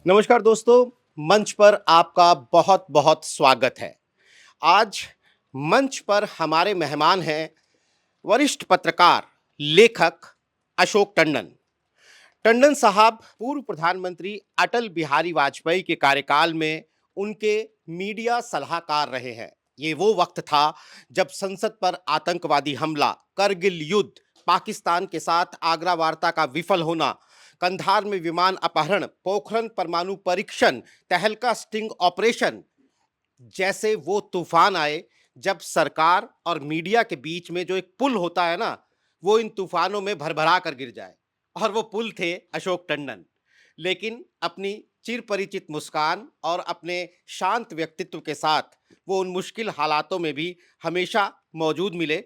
नमस्कार दोस्तों, मंच पर आपका बहुत बहुत स्वागत है। आज मंच पर हमारे मेहमान हैं वरिष्ठ पत्रकार, लेखक अशोक टंडन। टंडन साहब पूर्व प्रधानमंत्री अटल बिहारी वाजपेयी के कार्यकाल में उनके मीडिया सलाहकार रहे हैं। ये वो वक्त था जब संसद पर आतंकवादी हमला, करगिल युद्ध, पाकिस्तान के साथ आगरा वार्ता का विफल होना, कंधार में विमान अपहरण, पोखरण परमाणु परीक्षण, तहलका स्टिंग ऑपरेशन जैसे वो तूफान आए जब सरकार और मीडिया के बीच में जो एक पुल होता है ना, वो इन तूफानों में भरभरा कर गिर जाए। और वो पुल थे अशोक टंडन। लेकिन अपनी चिरपरिचित मुस्कान और अपने शांत व्यक्तित्व के साथ वो उन मुश्किल हालातों में भी हमेशा मौजूद मिले।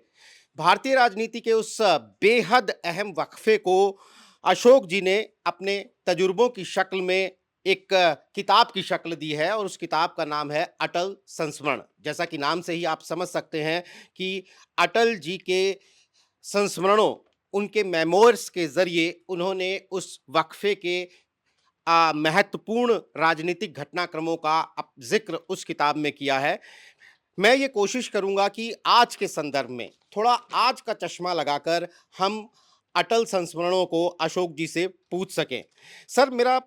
भारतीय राजनीति के उस बेहद अहम वक्फे को अशोक जी ने अपने तजुर्बों की शक्ल में एक किताब की शक्ल दी है और उस किताब का नाम है अटल संस्मरण। जैसा कि नाम से ही आप समझ सकते हैं कि अटल जी के संस्मरणों, उनके मेमोइर्स के ज़रिए उन्होंने उस वक्फे के महत्वपूर्ण राजनीतिक घटनाक्रमों का ज़िक्र उस किताब में किया है। मैं ये कोशिश करूँगा कि आज के संदर्भ में थोड़ा आज का चश्मा लगाकर हम अटल संस्मरणों को अशोक जी से पूछ सकें। सर, मेरा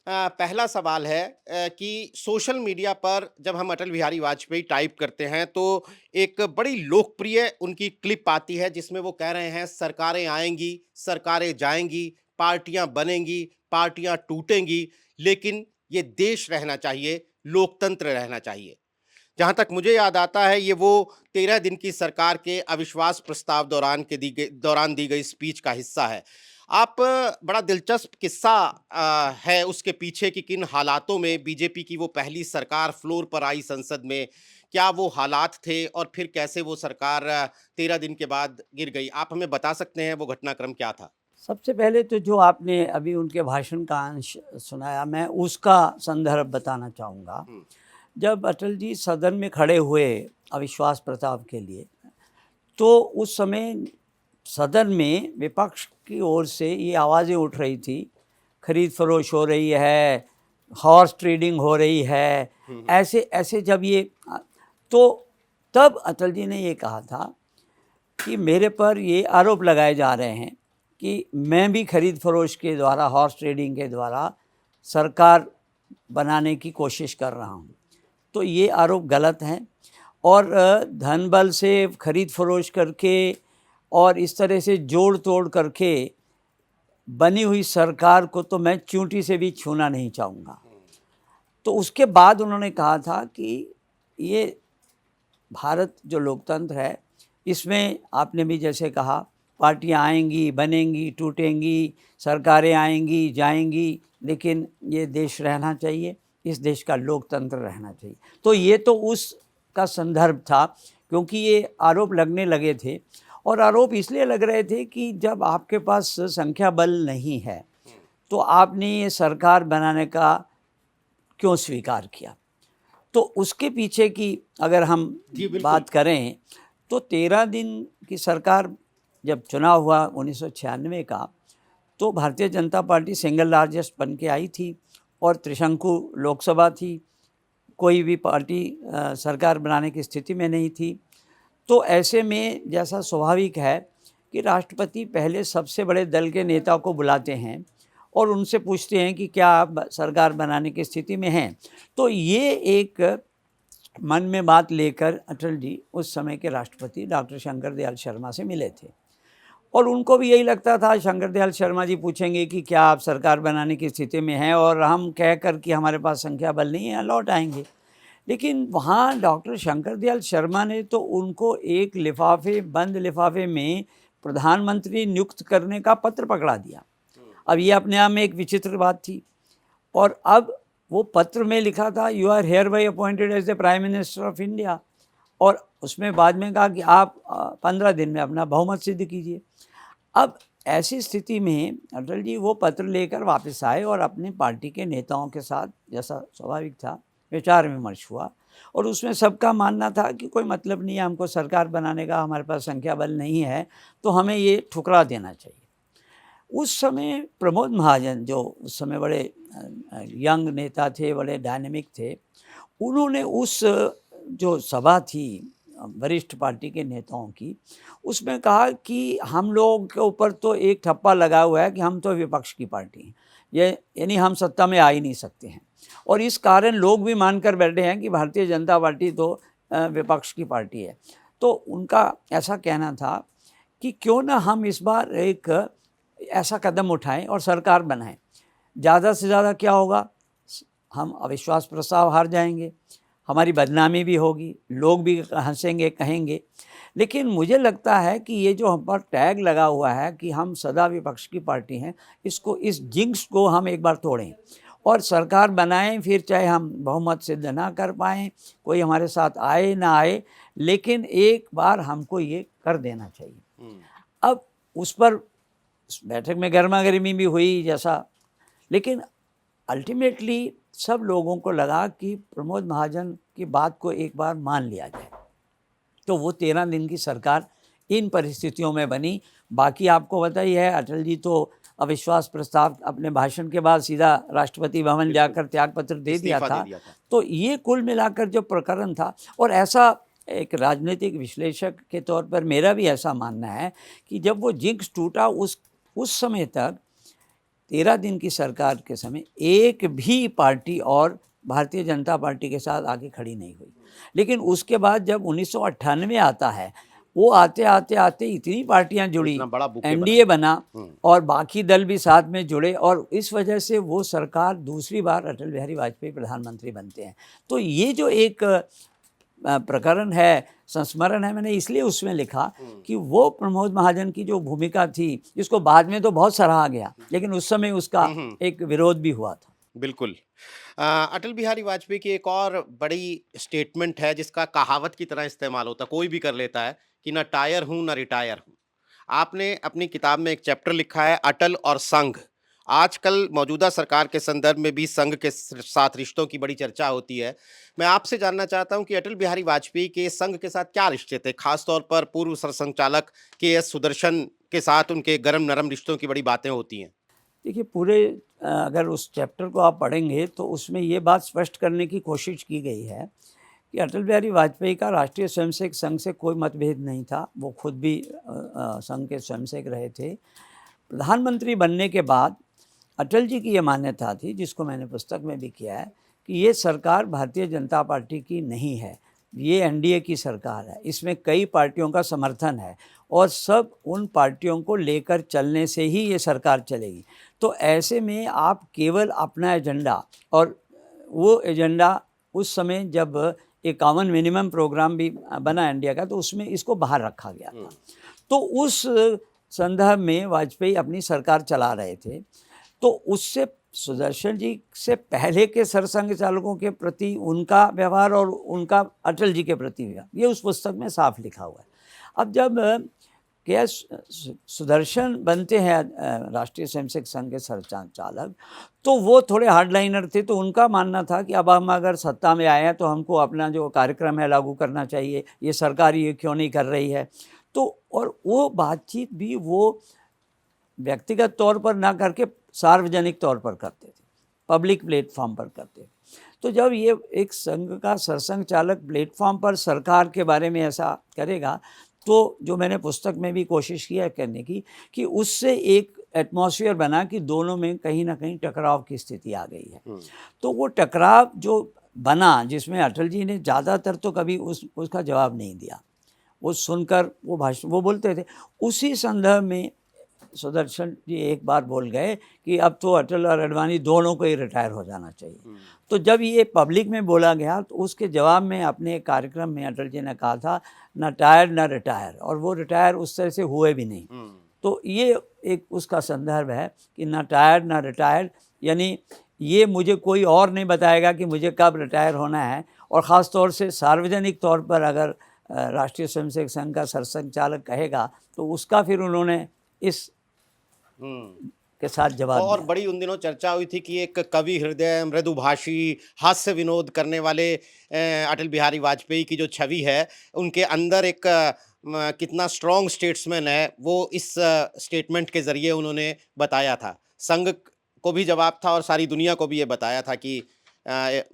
पहला सवाल है कि सोशल मीडिया पर जब हम अटल बिहारी वाजपेयी टाइप करते हैं तो एक बड़ी लोकप्रिय उनकी क्लिप आती है जिसमें वो कह रहे हैं सरकारें आएँगी, सरकारें जाएँगी, पार्टियाँ बनेंगी, पार्टियाँ टूटेंगी, लेकिन ये देश रहना चाहिए, लोकतंत्र रहना चाहिए। जहाँ तक मुझे याद आता है, ये वो 13 दिन की सरकार के अविश्वास प्रस्ताव दौरान दी गई स्पीच का हिस्सा है। आप बड़ा दिलचस्प किस्सा है उसके पीछे कि किन हालातों में बीजेपी की वो पहली सरकार फ्लोर पर आई संसद में, क्या वो हालात थे और फिर कैसे वो सरकार 13 दिन के बाद गिर गई? आप हमें बता सकते हैं वो घटनाक्रम क्या था? सबसे पहले तो जो आपने अभी उनके भाषण का अंश सुनाया, मैं उसका संदर्भ बताना चाहूँगा। हुँ, जब अटल जी सदन में खड़े हुए अविश्वास प्रस्ताव के लिए, तो उस समय सदन में विपक्ष की ओर से ये आवाज़ें उठ रही थी, खरीद फरोश हो रही है, हॉर्स ट्रेडिंग हो रही है, हुँ, हुँ। ऐसे ऐसे जब ये तो तब अटल जी ने ये कहा था कि मेरे पर ये आरोप लगाए जा रहे हैं कि मैं भी खरीद फरोश के द्वारा, हॉर्स ट्रेडिंग के द्वारा सरकार बनाने की कोशिश कर रहा हूँ। तो ये आरोप गलत हैं और धन बल से खरीद फरोश करके और इस तरह से जोड़ तोड़ करके बनी हुई सरकार को तो मैं चींटी से भी छूना नहीं चाहूँगा। तो उसके बाद उन्होंने कहा था कि ये भारत जो लोकतंत्र है, इसमें आपने भी जैसे कहा, पार्टियां आएंगी, बनेंगी, टूटेंगी, सरकारें आएंगी, जाएंगी, लेकिन ये देश रहना चाहिए, इस देश का लोकतंत्र रहना चाहिए। तो ये तो उसका संदर्भ था, क्योंकि ये आरोप लगने लगे थे और आरोप इसलिए लग रहे थे कि जब आपके पास संख्या बल नहीं है, तो आपने ये सरकार बनाने का क्यों स्वीकार किया। तो उसके पीछे की अगर हम जी, बिल्कुल। बात करें, तो 13 दिन की सरकार जब चुनाव हुआ 1996 का, तो Bharatiya Janata party single largest बन के आई थी और त्रिशंकु लोकसभा थी। कोई भी पार्टी सरकार बनाने की स्थिति में नहीं थी। तो ऐसे में जैसा स्वाभाविक है कि राष्ट्रपति पहले सबसे बड़े दल के नेता को बुलाते हैं और उनसे पूछते हैं कि क्या आप सरकार बनाने की स्थिति में हैं। तो ये एक मन में बात लेकर अटल जी उस समय के राष्ट्रपति डॉक्टर शंकर दयाल शर्मा से मिले थे और उनको भी यही लगता था शंकर दयाल शर्मा जी पूछेंगे कि क्या आप सरकार बनाने की स्थिति में हैं, और हम कह कर कि हमारे पास संख्या बल नहीं है, लौट आएंगे। लेकिन वहाँ डॉक्टर शंकर दयाल शर्मा ने तो उनको एक लिफाफे, बंद लिफाफे में प्रधानमंत्री नियुक्त करने का पत्र पकड़ा दिया। अब ये अपने आप में एक विचित्र बात थी। और अब वो पत्र में लिखा था, you are hereby appointed as the prime minister of India, और उसमें बाद में कहा कि आप 15 दिन में अपना बहुमत सिद्ध कीजिए। अब ऐसी स्थिति में अटल जी वो पत्र लेकर वापस आए और अपनी पार्टी के नेताओं के साथ, जैसा स्वाभाविक था, विचार विमर्श हुआ और उसमें सबका मानना था कि कोई मतलब नहीं है हमको सरकार बनाने का, हमारे पास संख्या बल नहीं है, तो हमें ये ठुकरा देना चाहिए। उस समय प्रमोद महाजन, जो उस समय बड़े यंग नेता थे, बड़े डायनेमिक थे। उन्होंने उस जो सभा थी वरिष्ठ पार्टी के नेताओं की, उसमें कहा कि हम लोगों के ऊपर तो एक ठप्पा लगा हुआ है कि हम तो विपक्ष की पार्टी हैं, ये यानी हम सत्ता में आ ही नहीं सकते हैं, और इस कारण लोग भी मानकर बैठे हैं कि भारतीय जनता पार्टी तो विपक्ष की पार्टी है। तो उनका ऐसा कहना था कि क्यों ना हम इस बार एक ऐसा कदम उठाएं और सरकार बनाएं। ज़्यादा से ज़्यादा क्या होगा, हम अविश्वास प्रस्ताव हार जाएंगे, हमारी बदनामी भी होगी, लोग भी हंसेंगे, कहेंगे। लेकिन मुझे लगता है कि ये जो हम पर टैग लगा हुआ है कि हम सदा विपक्ष की पार्टी हैं, इसको, इस जिंक्स को हम एक बार तोड़ें और सरकार बनाएं। फिर चाहे हम बहुमत सिद्ध ना कर पाएँ, कोई हमारे साथ आए ना आए, लेकिन एक बार हमको ये कर देना चाहिए। अब उस पर उस बैठक में गर्मा गर्मी भी हुई जैसा, लेकिन अल्टीमेटली सब लोगों को लगा कि प्रमोद महाजन की बात को एक बार मान लिया जाए। तो वो 13 दिन की सरकार इन परिस्थितियों में बनी। बाकी आपको पता ही है, अटल जी तो अविश्वास प्रस्ताव अपने भाषण के बाद सीधा राष्ट्रपति भवन जाकर त्यागपत्र दे दिया था। तो ये कुल मिलाकर जो प्रकरण था, और ऐसा एक राजनीतिक विश्लेषक के तौर पर मेरा भी ऐसा मानना है कि जब वो जिंक्स टूटा, उस समय तक 13 दिन की सरकार के समय एक भी पार्टी और भारतीय जनता पार्टी के साथ आगे खड़ी नहीं हुई। लेकिन उसके बाद जब 1998 आता है, वो आते आते आते इतनी पार्टियां जुड़ी, एनडीए बना और बाकी दल भी साथ में जुड़े, और इस वजह से वो सरकार दूसरी बार अटल बिहारी वाजपेयी प्रधानमंत्री बनते हैं। तो ये जो एक प्रकरण है, संस्मरण है, मैंने इसलिए उसमें लिखा कि वो प्रमोद महाजन की जो भूमिका थी, जिसको बाद में तो बहुत सराहा गया, लेकिन उस समय उसका एक विरोध भी हुआ था। बिल्कुल। अटल बिहारी वाजपेयी की एक और बड़ी स्टेटमेंट है जिसका कहावत की तरह इस्तेमाल होता है, कोई भी कर लेता है, कि ना टायर हूँ ना रिटायर हूँ। आपने अपनी किताब में एक चैप्टर लिखा है अटल और संघ। आजकल मौजूदा सरकार के संदर्भ में भी संघ के साथ रिश्तों की बड़ी चर्चा होती है। मैं आपसे जानना चाहता हूं कि अटल बिहारी वाजपेयी के संघ के साथ क्या रिश्ते थे, खासतौर पर पूर्व सरसंघचालक के.एस. सुदर्शन के साथ उनके गरम नरम रिश्तों की बड़ी बातें होती हैं। देखिए, पूरे अगर उस चैप्टर को आप पढ़ेंगे तो उसमें ये बात स्पष्ट करने की कोशिश की गई है कि अटल बिहारी वाजपेयी का राष्ट्रीय स्वयंसेवक संघ से कोई मतभेद नहीं था। वो खुद भी संघ के स्वयंसेवक रहे थे। प्रधानमंत्री बनने के बाद अटल जी की ये मान्यता थी, जिसको मैंने पुस्तक में भी किया है, कि ये सरकार भारतीय जनता पार्टी की नहीं है, ये एनडीए की सरकार है, इसमें कई पार्टियों का समर्थन है और सब उन पार्टियों को लेकर चलने से ही ये सरकार चलेगी। तो ऐसे में आप केवल अपना एजेंडा, और वो एजेंडा उस समय जब 51 मिनिमम प्रोग्राम भी बना इंडिया का, तो उसमें इसको बाहर रखा गया था। तो उस संदर्भ में वाजपेयी अपनी सरकार चला रहे थे। तो उससे सुदर्शन जी से पहले के सरसंघ चालकों के प्रति उनका व्यवहार और उनका अटल जी के प्रति व्यवहार, ये उस पुस्तक में साफ लिखा हुआ है। अब जब के सुदर्शन बनते हैं राष्ट्रीय स्वयंसेवक संघ के संचालक, तो वो थोड़े हार्डलाइनर थे। तो उनका मानना था कि अब हम अगर सत्ता में आए हैं तो हमको अपना जो कार्यक्रम है लागू करना चाहिए, ये सरकार ये क्यों नहीं कर रही है। तो और वो बातचीत भी वो व्यक्तिगत तौर पर ना करके सार्वजनिक तौर पर करते थे, पब्लिक प्लेटफॉर्म पर करते थे। तो जब ये एक संघ का सरसंघ चालक प्लेटफॉर्म पर सरकार के बारे में ऐसा करेगा, तो जो मैंने पुस्तक में भी कोशिश किया करने की, कि उससे एक एटमॉस्फेयर बना कि दोनों में कहीं ना कहीं टकराव की स्थिति आ गई है। तो वो टकराव जो बना, जिसमें अटल जी ने ज़्यादातर तो कभी उसका जवाब नहीं दिया, वो सुनकर वो भाषण वो बोलते थे। उसी संदर्भ में सुदर्शन जी एक बार बोल गए कि अब तो अटल और अडवाणी दोनों को ही रिटायर हो जाना चाहिए। तो जब ये पब्लिक में बोला गया, तो उसके जवाब में अपने कार्यक्रम में अटल जी ने कहा था, ना टायर ना रिटायर, और वो रिटायर उस तरह से हुए भी नहीं। तो ये एक उसका संदर्भ है कि ना टायर ना रिटायर, यानी ये मुझे कोई और नहीं बताएगा कि मुझे कब रिटायर होना है। और ख़ास तौर से सार्वजनिक तौर पर अगर राष्ट्रीय स्वयंसेवक संघ का सरसंघ चालक कहेगा, तो उसका फिर उन्होंने इस के साथ जवाब और दिया। बड़ी उन दिनों चर्चा हुई थी कि एक कवि हृदय, मृदुभाषी, हास्य विनोद करने वाले अटल बिहारी वाजपेयी की जो छवि है, उनके अंदर एक कितना स्ट्रॉन्ग स्टेट्समैन है, वो इस स्टेटमेंट के जरिए उन्होंने बताया था। संघ को भी जवाब था और सारी दुनिया को भी ये बताया था कि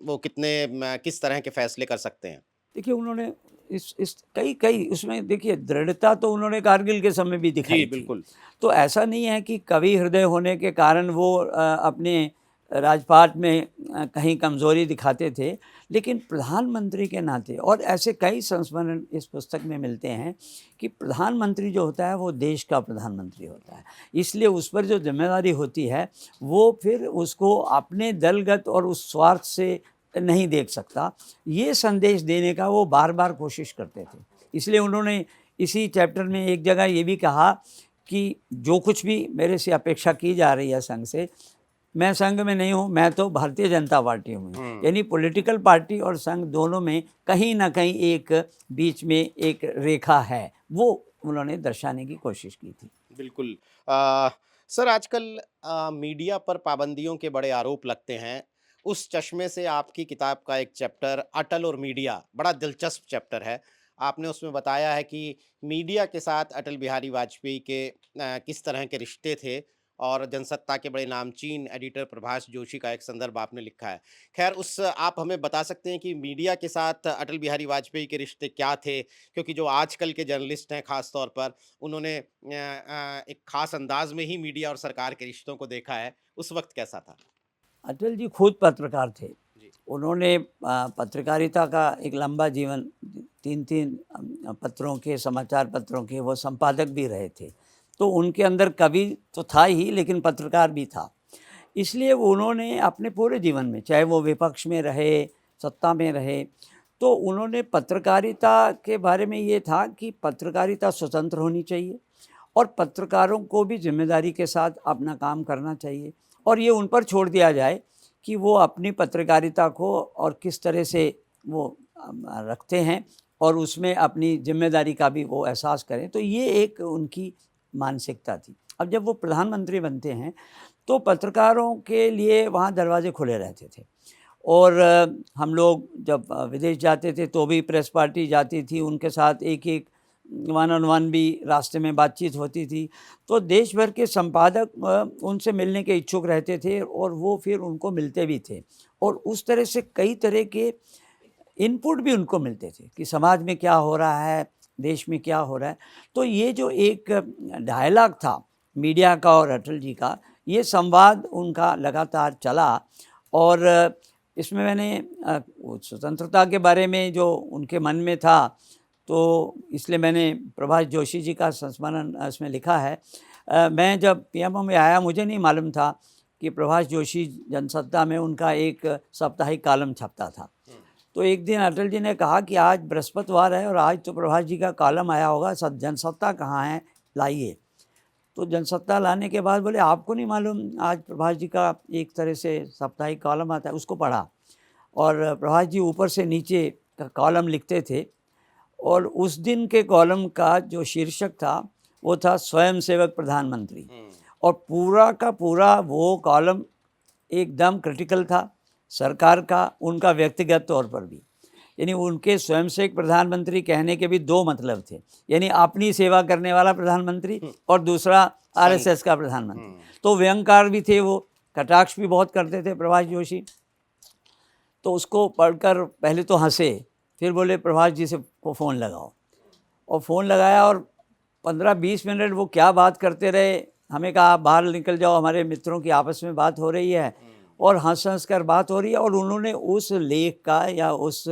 वो किस तरह के फैसले कर सकते हैं। देखिए उन्होंने इस कई कई उसमें देखिए दृढ़ता तो उन्होंने कारगिल के समय भी जी, दिखाई थी। बिल्कुल। तो ऐसा नहीं है कि कवि हृदय होने के कारण वो अपने राजपाट में कहीं कमज़ोरी दिखाते थे, लेकिन प्रधानमंत्री के नाते और ऐसे कई संस्मरण इस पुस्तक में मिलते हैं कि प्रधानमंत्री जो होता है वो देश का प्रधानमंत्री होता है। इसलिए उस पर जो ज़िम्मेदारी होती है वो फिर उसको अपने दलगत और उस स्वार्थ से नहीं देख सकता। ये संदेश देने का वो बार-बार कोशिश करते थे। इसलिए उन्होंने इसी चैप्टर में एक जगह ये भी कहा कि जो कुछ भी मेरे से अपेक्षा की जा रही है संघ से, मैं संघ में नहीं हूँ, मैं तो भारतीय जनता पार्टी में हूँ। यानी पॉलिटिकल पार्टी और संघ दोनों में कहीं न कहीं एक बीच में एक रेखा है, वो उन्होंने दर्शाने की कोशिश की थी। बिल्कुल। सर आजकल मीडिया पर पाबंदियों के बड़े आरोप लगते हैं। उस चश्मे से आपकी किताब का एक चैप्टर अटल और मीडिया बड़ा दिलचस्प चैप्टर है। आपने उसमें बताया है कि मीडिया के साथ अटल बिहारी वाजपेयी के किस तरह के रिश्ते थे और जनसत्ता के बड़े नामचीन एडिटर प्रभाष जोशी का एक संदर्भ आपने लिखा है। ख़ैर उस आप हमें बता सकते हैं कि मीडिया के साथ अटल बिहारी वाजपेयी के रिश्ते क्या थे? क्योंकि जो आजकल के जर्नलिस्ट हैं ख़ास तौर पर उन्होंने एक ख़ास अंदाज़ में ही मीडिया और सरकार के रिश्तों को देखा है, उस वक़्त कैसा था? अटल जी खुद पत्रकार थे। जी। उन्होंने पत्रकारिता का एक लंबा जीवन 3-3 पत्रों के, समाचार पत्रों के वो संपादक भी रहे थे। तो उनके अंदर कवि तो था ही लेकिन पत्रकार भी था। इसलिए वो उन्होंने अपने पूरे जीवन में, चाहे वो विपक्ष में रहे, सत्ता में रहे, तो उन्होंने पत्रकारिता के बारे में ये था कि पत्रकारिता स्वतंत्र होनी चाहिए और पत्रकारों को भी ज़िम्मेदारी के साथ अपना काम करना चाहिए और ये उन पर छोड़ दिया जाए कि वो अपनी पत्रकारिता को और किस तरह से वो रखते हैं और उसमें अपनी ज़िम्मेदारी का भी वो एहसास करें। तो ये एक उनकी मानसिकता थी। अब जब वो प्रधानमंत्री बनते हैं तो पत्रकारों के लिए वहाँ दरवाजे खुले रहते थे और हम लोग जब विदेश जाते थे तो भी प्रेस पार्टी जाती थी, उनके साथ एक-एक वन ऑन वन भी रास्ते में बातचीत होती थी। तो देश भर के संपादक उनसे मिलने के इच्छुक रहते थे और वो फिर उनको मिलते भी थे और उस तरह से कई तरह के इनपुट भी उनको मिलते थे कि समाज में क्या हो रहा है, देश में क्या हो रहा है। तो ये जो एक डायलॉग था मीडिया का और अटल जी का, ये संवाद उनका लगातार चला और इसमें मैंने वो स्वतंत्रता के बारे में जो उनके मन में था, तो इसलिए मैंने प्रभाष जोशी जी का संस्मरण इसमें लिखा है। मैं जब पीएमओ में आया मुझे नहीं मालूम था कि प्रभाष जोशी जनसत्ता में उनका एक साप्ताहिक कॉलम छपता था। तो एक दिन अटल जी ने कहा कि आज बृहस्पतिवार है और आज तो प्रभाष जी का कॉलम आया होगा, जनसत्ता कहाँ है, लाइए। तो जनसत्ता लाने के बाद बोले आपको नहीं मालूम आज प्रभाष जी का एक तरह से साप्ताहिक कॉलम आता है, उसको पढ़ा और प्रभाष जी ऊपर से नीचे का कॉलम लिखते थे और उस दिन के कॉलम का जो शीर्षक था वो था स्वयं सेवक प्रधानमंत्री और पूरा का पूरा वो कॉलम एकदम क्रिटिकल था सरकार का, उनका व्यक्तिगत तौर पर भी। यानी उनके स्वयंसेवक प्रधानमंत्री कहने के भी दो मतलब थे, यानी अपनी सेवा करने वाला प्रधानमंत्री और दूसरा आरएसएस का प्रधानमंत्री। तो व्यंग्यकार भी थे वो, कटाक्ष भी बहुत करते थे प्रभाष जोशी। तो उसको पढ़कर पहले तो हंसे, फिर बोले प्रभाष जी से को फ़ोन लगाओ और फ़ोन लगाया और 15-20 मिनट वो क्या बात करते रहे। हमें कहा आप बाहर निकल जाओ, हमारे मित्रों की आपस में बात हो रही है और हंस कर बात हो रही है और उन्होंने उस लेख का या उस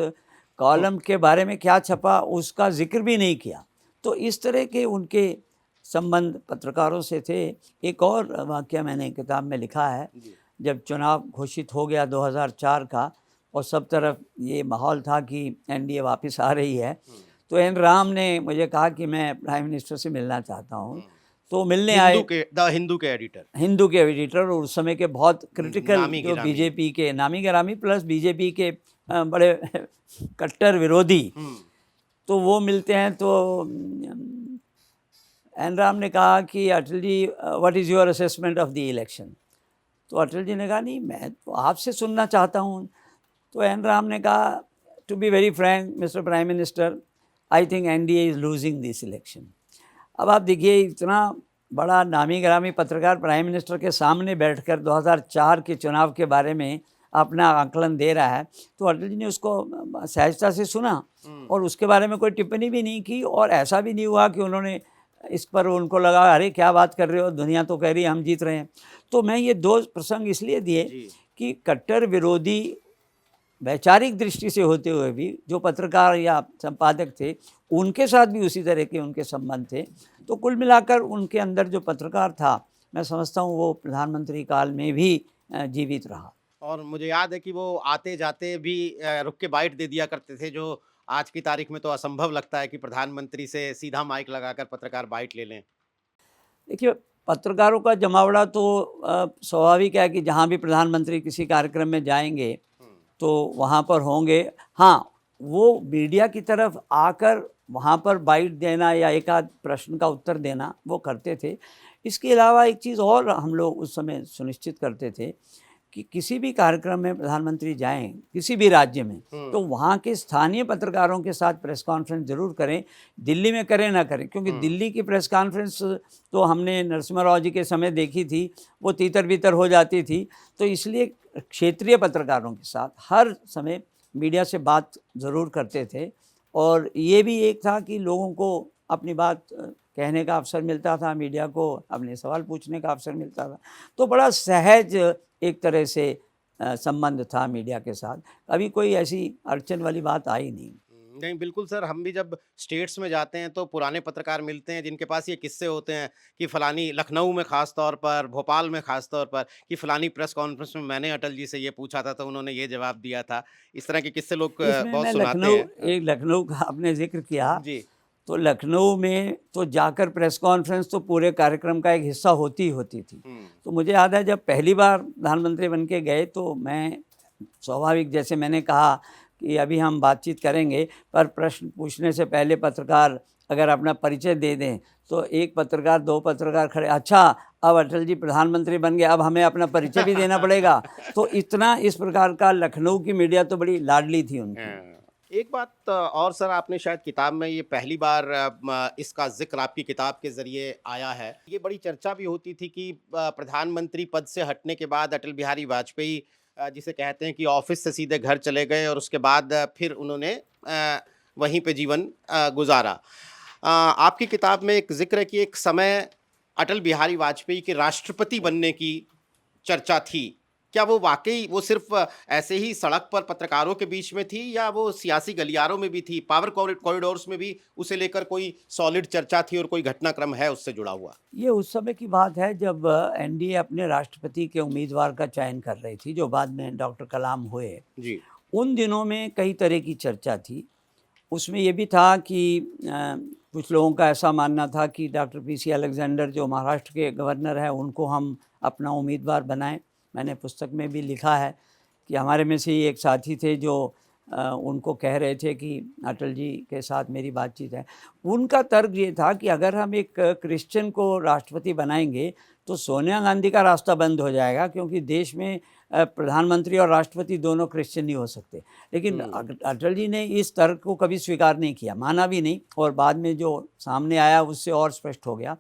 कॉलम के बारे में क्या छपा उसका जिक्र भी नहीं किया। तो इस तरह के उनके संबंध पत्रकारों से थे। एक और वाक़या मैंने किताब में लिखा है, जब चुनाव घोषित हो गया 2004 का और सब तरफ ये माहौल था कि एनडीए वापस आ रही है, तो एन राम ने मुझे कहा कि मैं प्राइम मिनिस्टर से मिलना चाहता हूँ। तो मिलने आए द हिंदू के एडिटर। हिंदू के एडिटर और उस समय के बहुत क्रिटिकल नामी जो गिरामी। बीजेपी के नामी गिरामी प्लस बीजेपी के बड़े कट्टर विरोधी। तो वो मिलते हैं तो एन राम ने कहा कि Atal ji what is your assessment of the election. तो अटल जी ने कहा नहीं मैं तो आपसे सुनना चाहता हूँ। तो एन राम ने कहा to be very frank mister prime minister, I think NDA is losing this election. अब आप देखिए इतना बड़ा नामी गिरामी पत्रकार प्राइम मिनिस्टर के सामने बैठकर 2004 के चुनाव के बारे में अपना आकलन दे रहा है, तो अटल जी ने उसको सहजता से सुना और उसके बारे में कोई टिप्पणी भी नहीं की। और ऐसा भी नहीं हुआ कि उन्होंने इस पर उनको लगा अरे क्या बात कर रहे हो, दुनिया तो कह रही है हम जीत रहे हैं। तो मैं ये दो प्रसंग इसलिए दिए कि कट्टर विरोधी वैचारिक दृष्टि से होते हुए भी जो पत्रकार या संपादक थे उनके साथ भी उसी तरह के उनके संबंध थे। तो कुल मिलाकर उनके अंदर जो पत्रकार था, मैं समझता हूँ वो प्रधानमंत्री काल में भी जीवित रहा। और मुझे याद है कि वो आते जाते भी रुक के बाइट दे दिया करते थे, जो आज की तारीख में तो असंभव लगता है कि प्रधानमंत्री से सीधा माइक लगाकर पत्रकार बाइट ले लें। देखिए, पत्रकारों का जमावड़ा तो स्वाभाविक है कि जहाँ भी प्रधानमंत्री किसी कार्यक्रम में जाएंगे तो वहाँ पर होंगे। हाँ, वो मीडिया की तरफ आकर वहाँ पर बाइट देना या एक आध प्रश्न का उत्तर देना वो करते थे। इसके अलावा एक चीज़ और हम लोग उस समय सुनिश्चित करते थे कि किसी भी कार्यक्रम में प्रधानमंत्री जाएं किसी भी राज्य में, तो वहाँ के स्थानीय पत्रकारों के साथ प्रेस कॉन्फ्रेंस जरूर करें। दिल्ली में करें ना करें, क्योंकि दिल्ली की प्रेस कॉन्फ्रेंस तो हमने नरसिम्हा राव जी के समय देखी थी, वो तीतर बीतर हो जाती थी। तो इसलिए क्षेत्रीय पत्रकारों के साथ हर समय मीडिया से बात ज़रूर करते थे। और ये भी एक था कि लोगों को अपनी बात कहने का अवसर मिलता था, मीडिया को अपने सवाल पूछने का अवसर मिलता था। तो बड़ा सहज एक तरह से संबंध था मीडिया के साथ। कभी कोई ऐसी अड़चन वाली बात आई नहीं। नहीं, बिल्कुल सर, हम भी जब स्टेट्स में जाते हैं तो पुराने पत्रकार मिलते हैं जिनके पास ये किस्से होते हैं कि फलानी लखनऊ में ख़ास तौर पर, भोपाल में ख़ास तौर पर, कि फलानी प्रेस कॉन्फ्रेंस में मैंने अटल जी से ये पूछा था तो उन्होंने ये जवाब दिया था। इस तरह के किस्से लोग इसमें बहुत मैं सुनाते हैं। लखनऊ का आपने जिक्र किया, जी। तो लखनऊ में तो जाकर प्रेस कॉन्फ्रेंस तो पूरे कार्यक्रम का एक हिस्सा होती ही होती थी। तो मुझे याद है जब पहली बार प्रधानमंत्री बन के गए तो मैं स्वाभाविक, जैसे मैंने कहा कि अभी हम बातचीत करेंगे, पर प्रश्न पूछने से पहले पत्रकार अगर अपना परिचय दे दें तो एक पत्रकार, दो पत्रकार खड़े, अच्छा अब अटल जी प्रधानमंत्री बन गए, अब हमें अपना परिचय भी देना पड़ेगा। तो इतना इस प्रकार का लखनऊ की मीडिया तो बड़ी लाडली थी उनकी। एक बात और सर, आपने शायद किताब में ये पहली बार इसका जिक्र आपकी किताब के ज़रिए आया है। ये बड़ी चर्चा भी होती थी कि प्रधानमंत्री पद से हटने के बाद अटल बिहारी वाजपेयी जिसे कहते हैं कि ऑफ़िस से सीधे घर चले गए और उसके बाद फिर उन्होंने वहीं पे जीवन गुज़ारा। आपकी किताब में एक ज़िक्र है कि एक समय अटल बिहारी वाजपेयी के राष्ट्रपति बनने की चर्चा थी। क्या वो वाक़ई वो सिर्फ़ ऐसे ही सड़क पर पत्रकारों के बीच में थी या वो सियासी गलियारों में भी थी? पावर कॉरिडोर्स में भी उसे लेकर कोई सॉलिड चर्चा थी और कोई घटनाक्रम है उससे जुड़ा हुआ? ये उस समय की बात है जब एनडीए अपने राष्ट्रपति के उम्मीदवार का चयन कर रही थी, जो बाद में डॉक्टर कलाम हुए। जी। उन दिनों में कई तरह की चर्चा थी। उसमें ये भी था कि कुछ लोगों का ऐसा मानना था कि डॉक्टर पीसी अलेक्जेंडर जो महाराष्ट्र के गवर्नर हैं उनको हम अपना उम्मीदवार बनाएं। मैंने पुस्तक में भी लिखा है कि हमारे में से ही एक साथी थे जो उनको कह रहे थे कि अटल जी के साथ मेरी बातचीत है। उनका तर्क ये था कि अगर हम एक क्रिश्चियन को राष्ट्रपति बनाएंगे तो सोनिया गांधी का रास्ता बंद हो जाएगा, क्योंकि देश में प्रधानमंत्री और राष्ट्रपति दोनों क्रिश्चियन नहीं हो सकते। लेकिन अटल जी ने इस तर्क को कभी स्वीकार नहीं किया, माना भी नहीं, और बाद में जो सामने आया उससे और स्पष्ट हो गया।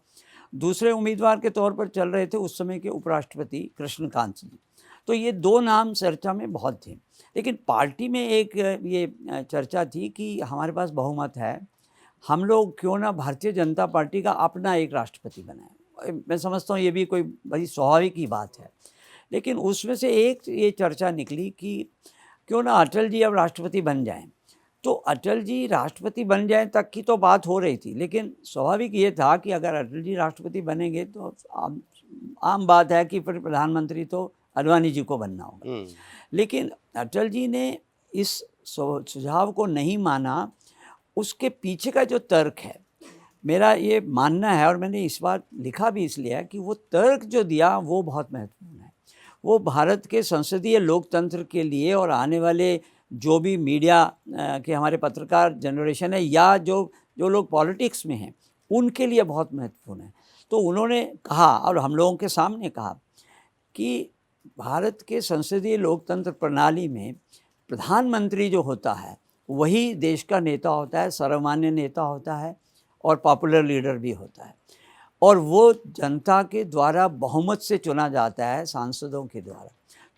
दूसरे उम्मीदवार के तौर पर चल रहे थे उस समय के उपराष्ट्रपति कृष्णकांत जी। तो ये दो नाम चर्चा में बहुत थे। लेकिन पार्टी में एक ये चर्चा थी कि हमारे पास बहुमत है, हम लोग क्यों ना भारतीय जनता पार्टी का अपना एक राष्ट्रपति बनाएं। मैं समझता हूँ ये भी कोई बड़ी स्वाभाविक ही बात है। लेकिन उसमें से एक ये चर्चा निकली कि क्यों ना अटल जी अब राष्ट्रपति बन जाएं। तो अटल जी राष्ट्रपति बन जाए तक की तो बात हो रही थी, लेकिन स्वाभाविक ये था कि अगर अटल जी राष्ट्रपति बनेंगे तो आम बात है कि फिर प्रधानमंत्री तो अडवाणी जी को बनना होगा। लेकिन अटल जी ने इस सुझाव को नहीं माना। उसके पीछे का जो तर्क है, मेरा ये मानना है और मैंने इस बार लिखा भी इसलिए है कि वो तर्क जो दिया वो बहुत महत्वपूर्ण है। वो भारत के संसदीय लोकतंत्र के लिए और आने वाले जो भी मीडिया के हमारे पत्रकार जनरेशन है या जो लोग पॉलिटिक्स में हैं उनके लिए बहुत महत्वपूर्ण है। तो उन्होंने कहा और हम लोगों के सामने कहा कि भारत के संसदीय लोकतंत्र प्रणाली में प्रधानमंत्री जो होता है वही देश का नेता होता है, सर्वमान्य नेता होता है और पॉपुलर लीडर भी होता है। और वो जनता के द्वारा बहुमत से चुना जाता है, सांसदों के द्वारा,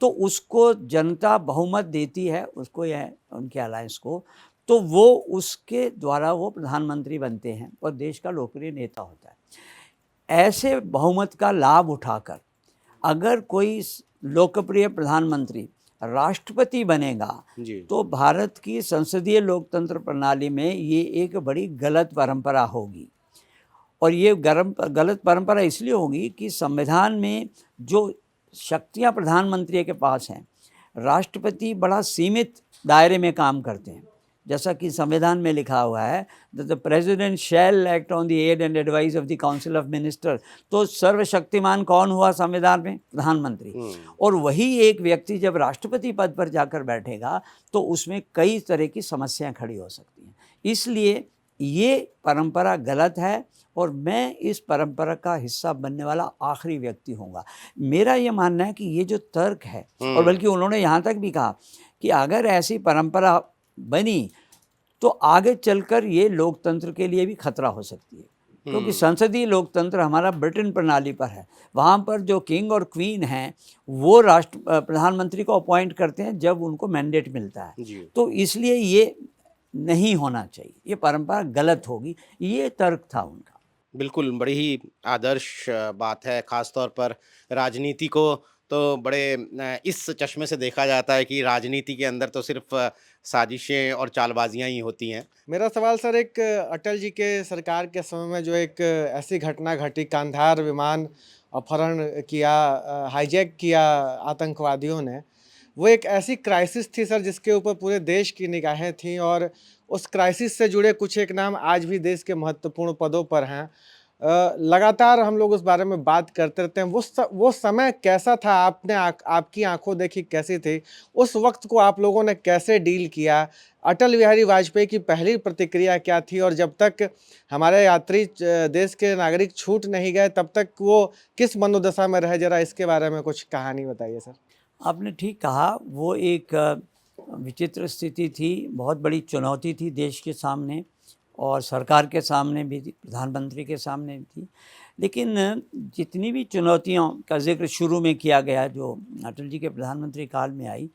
तो उसको जनता बहुमत देती है, उसको या उनके अलायंस को, तो वो उसके द्वारा वो प्रधानमंत्री बनते हैं और देश का लोकप्रिय नेता होता है। ऐसे बहुमत का लाभ उठाकर अगर कोई लोकप्रिय प्रधानमंत्री राष्ट्रपति बनेगा जी। तो भारत की संसदीय लोकतंत्र प्रणाली में ये एक बड़ी गलत परंपरा होगी। और ये गलत परंपरा इसलिए होगी कि संविधान में जो शक्तियां प्रधानमंत्री के पास हैं, राष्ट्रपति बड़ा सीमित दायरे में काम करते हैं। जैसा कि संविधान में लिखा हुआ है, the president shall act on the aid and advice of the council of minister. तो सर्वशक्तिमान कौन हुआ संविधान में? प्रधानमंत्री। और वही एक व्यक्ति जब राष्ट्रपति पद पर जाकर बैठेगा तो उसमें कई तरह की समस्याएं खड़ी हो सकती हैं। इसलिए ये परंपरा गलत है और मैं इस परंपरा का हिस्सा बनने वाला आखिरी व्यक्ति होऊंगा। मेरा ये मानना है कि ये जो तर्क है, और बल्कि उन्होंने यहाँ तक भी कहा कि अगर ऐसी परंपरा बनी तो आगे चलकर ये लोकतंत्र के लिए भी खतरा हो सकती है, क्योंकि संसदीय लोकतंत्र हमारा ब्रिटेन प्रणाली पर है। वहाँ पर जो किंग और क्वीन हैं वो प्रधानमंत्री को अपॉइंट करते हैं जब उनको मैंडेट मिलता है। तो इसलिए ये नहीं होना चाहिए, ये परंपरा गलत होगी, ये तर्क था उनका। बिल्कुल, बड़ी ही आदर्श बात है। ख़ास तौर पर राजनीति को तो बड़े इस चश्मे से देखा जाता है कि राजनीति के अंदर तो सिर्फ़ साजिशें और चालबाज़ियाँ ही होती हैं। मेरा सवाल सर, एक अटल जी के सरकार के समय में जो एक ऐसी घटना घटी, कांधार विमान अपहरण किया, हाईजैक किया आतंकवादियों ने, वो एक ऐसी क्राइसिस थी सर जिसके ऊपर पूरे देश की निगाहें थीं और उस क्राइसिस से जुड़े कुछ एक नाम आज भी देश के महत्वपूर्ण पदों पर हैं। लगातार हम लोग उस बारे में बात करते रहते हैं। वो समय कैसा था? आपकी आंखों देखी कैसी थी? उस वक्त को आप लोगों ने कैसे डील किया? अटल बिहारी वाजपेयी की पहली प्रतिक्रिया क्या थी? और जब तक हमारे यात्री देश के नागरिक छूट नहीं गए तब तक वो किस मनोदशा में रहे? जरा इसके बारे में कुछ कहानी बताइए सर। आपने ठीक कहा, वो एक विचित्र स्थिति थी, बहुत बड़ी चुनौती थी देश के सामने और सरकार के सामने भी थी, प्रधानमंत्री के सामने भी थी। लेकिन जितनी भी चुनौतियों का जिक्र शुरू में किया गया जो अटल जी के प्रधानमंत्री काल में आई,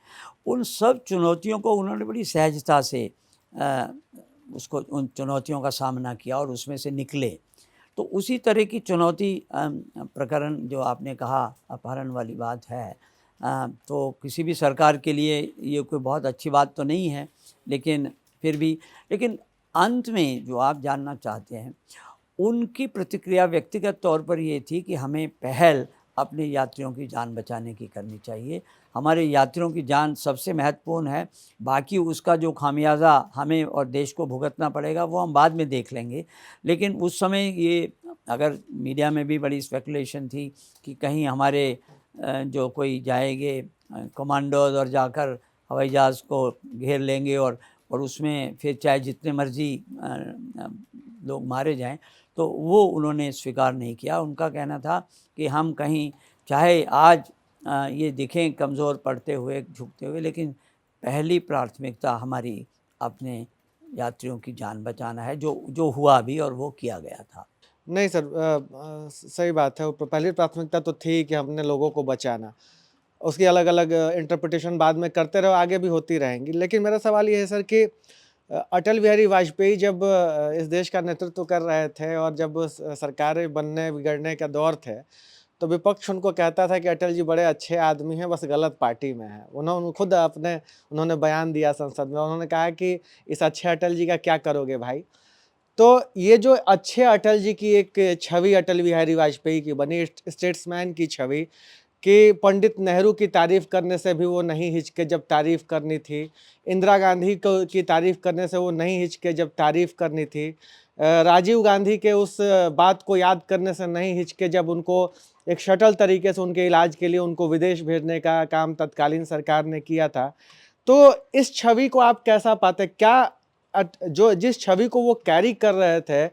उन सब चुनौतियों को उन्होंने बड़ी सहजता से उन चुनौतियों का सामना किया और उसमें से निकले। तो उसी तरह की चुनौती प्रकरण जो आपने कहा, अपहरण वाली बात है, तो किसी भी सरकार के लिए ये कोई बहुत अच्छी बात तो नहीं है, लेकिन फिर भी, लेकिन अंत में जो आप जानना चाहते हैं, उनकी प्रतिक्रिया व्यक्तिगत तौर पर ये थी कि हमें पहल अपने यात्रियों की जान बचाने की करनी चाहिए। हमारे यात्रियों की जान सबसे महत्वपूर्ण है, बाकी उसका जो खामियाजा हमें और देश को भुगतना पड़ेगा वो हम बाद में देख लेंगे। लेकिन उस समय ये, अगर मीडिया में भी बड़ी स्पेकुलेशन थी कि कहीं हमारे जो कोई जाएंगे कमांडोज और जाकर हवाई जहाज़ को घेर लेंगे और उसमें फिर चाहे जितने मर्जी लोग मारे जाएं, तो वो उन्होंने स्वीकार नहीं किया। उनका कहना था कि हम कहीं चाहे आज ये दिखें कमज़ोर पड़ते हुए, झुकते हुए, लेकिन पहली प्राथमिकता हमारी अपने यात्रियों की जान बचाना है, जो हुआ भी और वो किया गया था। नहीं सर, सही बात है। पहली प्राथमिकता तो थी कि हमने लोगों को बचाना, उसकी अलग अलग इंटरप्रिटेशन बाद में करते रहो, आगे भी होती रहेंगी। लेकिन मेरा सवाल ये है सर कि अटल बिहारी वाजपेयी जब इस देश का नेतृत्व कर रहे थे और जब सरकारें बनने बिगड़ने का दौर थे, तो विपक्ष उनको कहता था कि अटल जी बड़े अच्छे आदमी हैं, बस गलत पार्टी में हैं। उन्होंने बयान दिया संसद में, उन्होंने कहा कि इस अच्छे अटल जी का क्या करोगे भाई। तो ये जो अच्छे अटल जी की एक छवि अटल बिहारी वाजपेयी की बनी, स्टेट्समैन की छवि, कि पंडित नेहरू की तारीफ़ करने से भी वो नहीं हिचके जब तारीफ़ करनी थी, इंदिरा गांधी की तारीफ़ करने से वो नहीं हिचके जब तारीफ़ करनी थी, राजीव गांधी के उस बात को याद करने से नहीं हिचके जब उनको एक शटल तरीके से उनके इलाज के लिए उनको विदेश भेजने का काम तत्कालीन सरकार ने किया था। तो इस छवि को आप कैसा पाते? क्या जिस छवि को वो कैरी कर रहे थे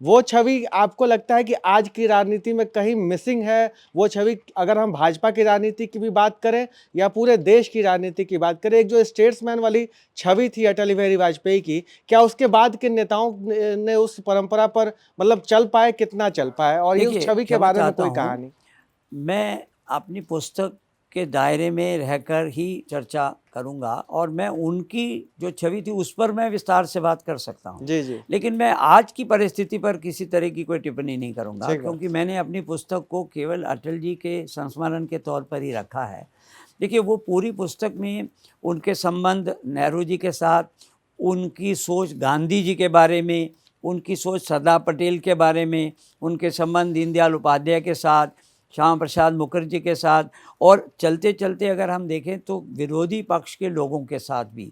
वो छवि आपको लगता है कि आज की राजनीति में कहीं मिसिंग है? वो छवि अगर हम भाजपा की राजनीति की भी बात करें या पूरे देश की राजनीति की बात करें, एक जो स्टेट्समैन वाली छवि थी अटल बिहारी वाजपेयी की, क्या उसके बाद के नेताओं ने उस परंपरा पर मतलब चल पाए, कितना चल पाए? और ये उस देखिए, छवि के क्षमा बारे में चाहता कोई हूँ, कहानी? मैं अपनी पुस्तक के दायरे में रहकर ही चर्चा करूंगा और मैं उनकी जो छवि थी उस पर मैं विस्तार से बात कर सकता हूं। जी, जी। लेकिन मैं आज की परिस्थिति पर किसी तरह की कोई टिप्पणी नहीं करूंगा, ठीक बात। क्योंकि मैंने अपनी पुस्तक को केवल अटल जी के संस्मरण के तौर पर ही रखा है। देखिए, वो पूरी पुस्तक में उनके संबंध नेहरू जी के साथ, उनकी सोच गांधी जी के बारे में, उनकी सोच सरदार पटेल के बारे में, उनके संबंध दीनदयाल उपाध्याय के साथ, श्यामा प्रसाद मुखर्जी के साथ, और चलते चलते अगर हम देखें तो विरोधी पक्ष के लोगों के साथ भी।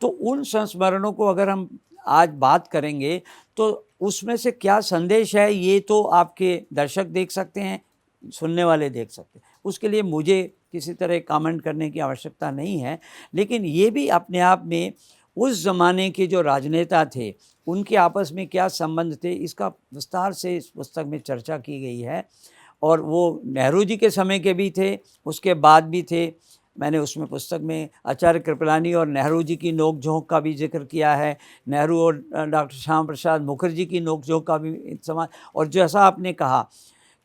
तो उन संस्मरणों को अगर हम आज बात करेंगे तो उसमें से क्या संदेश है, ये तो आपके दर्शक देख सकते हैं, सुनने वाले देख सकते हैं। उसके लिए मुझे किसी तरह कमेंट करने की आवश्यकता नहीं है। लेकिन ये भी अपने आप में उस ज़माने के जो राजनेता थे उनके आपस में क्या संबंध थे, इसका विस्तार से इस पुस्तक में चर्चा की गई है। और वो नेहरू जी के समय के भी थे, उसके बाद भी थे। मैंने उसमें पुस्तक में आचार्य कृपलानी और नेहरू जी की नोक-झोंक का भी जिक्र किया है, नेहरू और डॉक्टर श्यामा प्रसाद मुखर्जी की नोक-झोंक का भी समा। और जैसा आपने कहा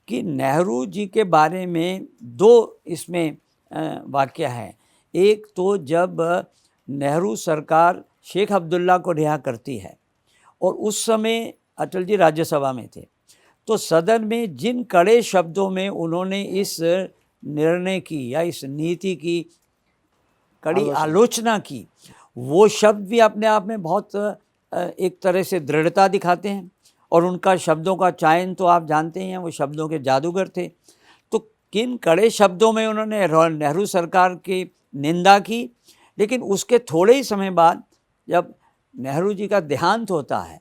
कि नेहरू जी के बारे में दो इसमें वाक़या हैं। एक तो जब नेहरू सरकार शेख अब्दुल्ला को रिहा करती है और उस समय अटल जी राज्यसभा में थे, तो सदन में जिन कड़े शब्दों में उन्होंने इस निर्णय की या इस नीति की कड़ी आलोचना की, वो शब्द भी अपने आप में बहुत एक तरह से दृढ़ता दिखाते हैं। और उनका शब्दों का चयन तो आप जानते हैं, वो शब्दों के जादूगर थे। तो किन कड़े शब्दों में उन्होंने नेहरू सरकार की निंदा की। लेकिन उसके थोड़े ही समय बाद जब नेहरू जी का देहांत होता है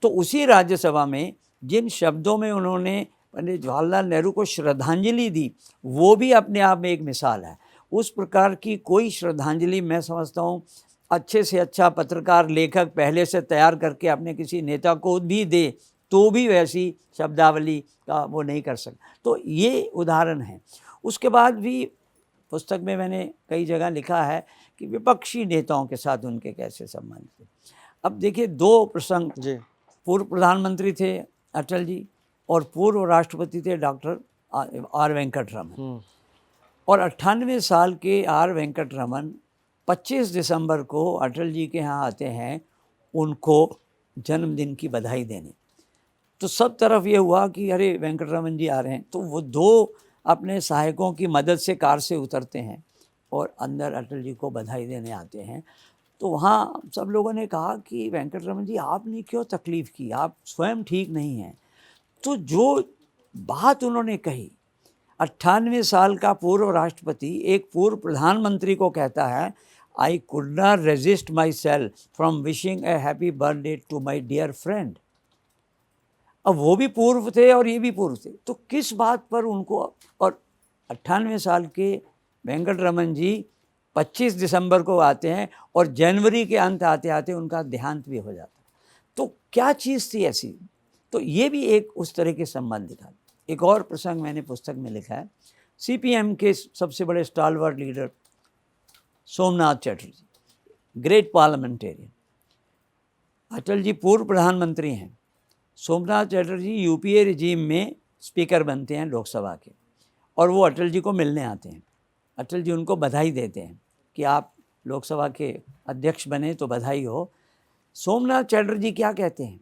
तो उसी राज्यसभा में जिन शब्दों में उन्होंने पंडित जवाहरलाल नेहरू को श्रद्धांजलि दी, वो भी अपने आप में एक मिसाल है। उस प्रकार की कोई श्रद्धांजलि मैं समझता हूँ अच्छे से अच्छा पत्रकार लेखक पहले से तैयार करके अपने किसी नेता को भी दे तो भी वैसी शब्दावली का वो नहीं कर सकता। तो ये उदाहरण है। उसके बाद भी पुस्तक में मैंने कई जगह लिखा है कि विपक्षी नेताओं के साथ उनके कैसे संबंध थे। अब देखिए, दो प्रसंग, जी। पूर्व प्रधानमंत्री थे अटल जी और पूर्व राष्ट्रपति थे डॉक्टर आर वेंकट रमन। और 98 साल के आर वेंकट रमन 25 दिसंबर को अटल जी के यहाँ आते हैं उनको जन्मदिन की बधाई देने। तो सब तरफ ये हुआ कि अरे वेंकट रमन जी आ रहे हैं। तो वो दो अपने सहायकों की मदद से कार से उतरते हैं और अंदर अटल जी को बधाई देने आते हैं। तो वहाँ सब लोगों ने कहा कि वेंकट रमन जी, आपने क्यों तकलीफ़ की, आप स्वयं ठीक नहीं हैं। तो जो बात उन्होंने कही, 98 साल का पूर्व राष्ट्रपति एक पूर्व प्रधानमंत्री को कहता है, I could not resist myself from wishing a happy birthday to my dear friend. अब वो भी पूर्व थे और ये भी पूर्व थे, तो किस बात पर उनको। और 98 साल के वेंकट रमन जी 25 दिसंबर को आते हैं और जनवरी के अंत आते आते उनका देहांत भी हो जाता। तो क्या चीज़ थी ऐसी। तो ये भी एक उस तरह के संबंध दिखा। एक और प्रसंग मैंने पुस्तक में लिखा है, सीपीएम के सबसे बड़े stalwart leader Somnath Chatterjee, great parliamentarian. Atal ji पूर्व प्रधानमंत्री हैं, सोमनाथ चटर्जी यूपीए रिजीम में स्पीकर बनते हैं लोकसभा के, और वो अटल जी को मिलने आते हैं। अटल जी उनको बधाई देते हैं कि आप लोकसभा के अध्यक्ष बने तो बधाई हो। सोमनाथ चटर्जी क्या कहते हैं,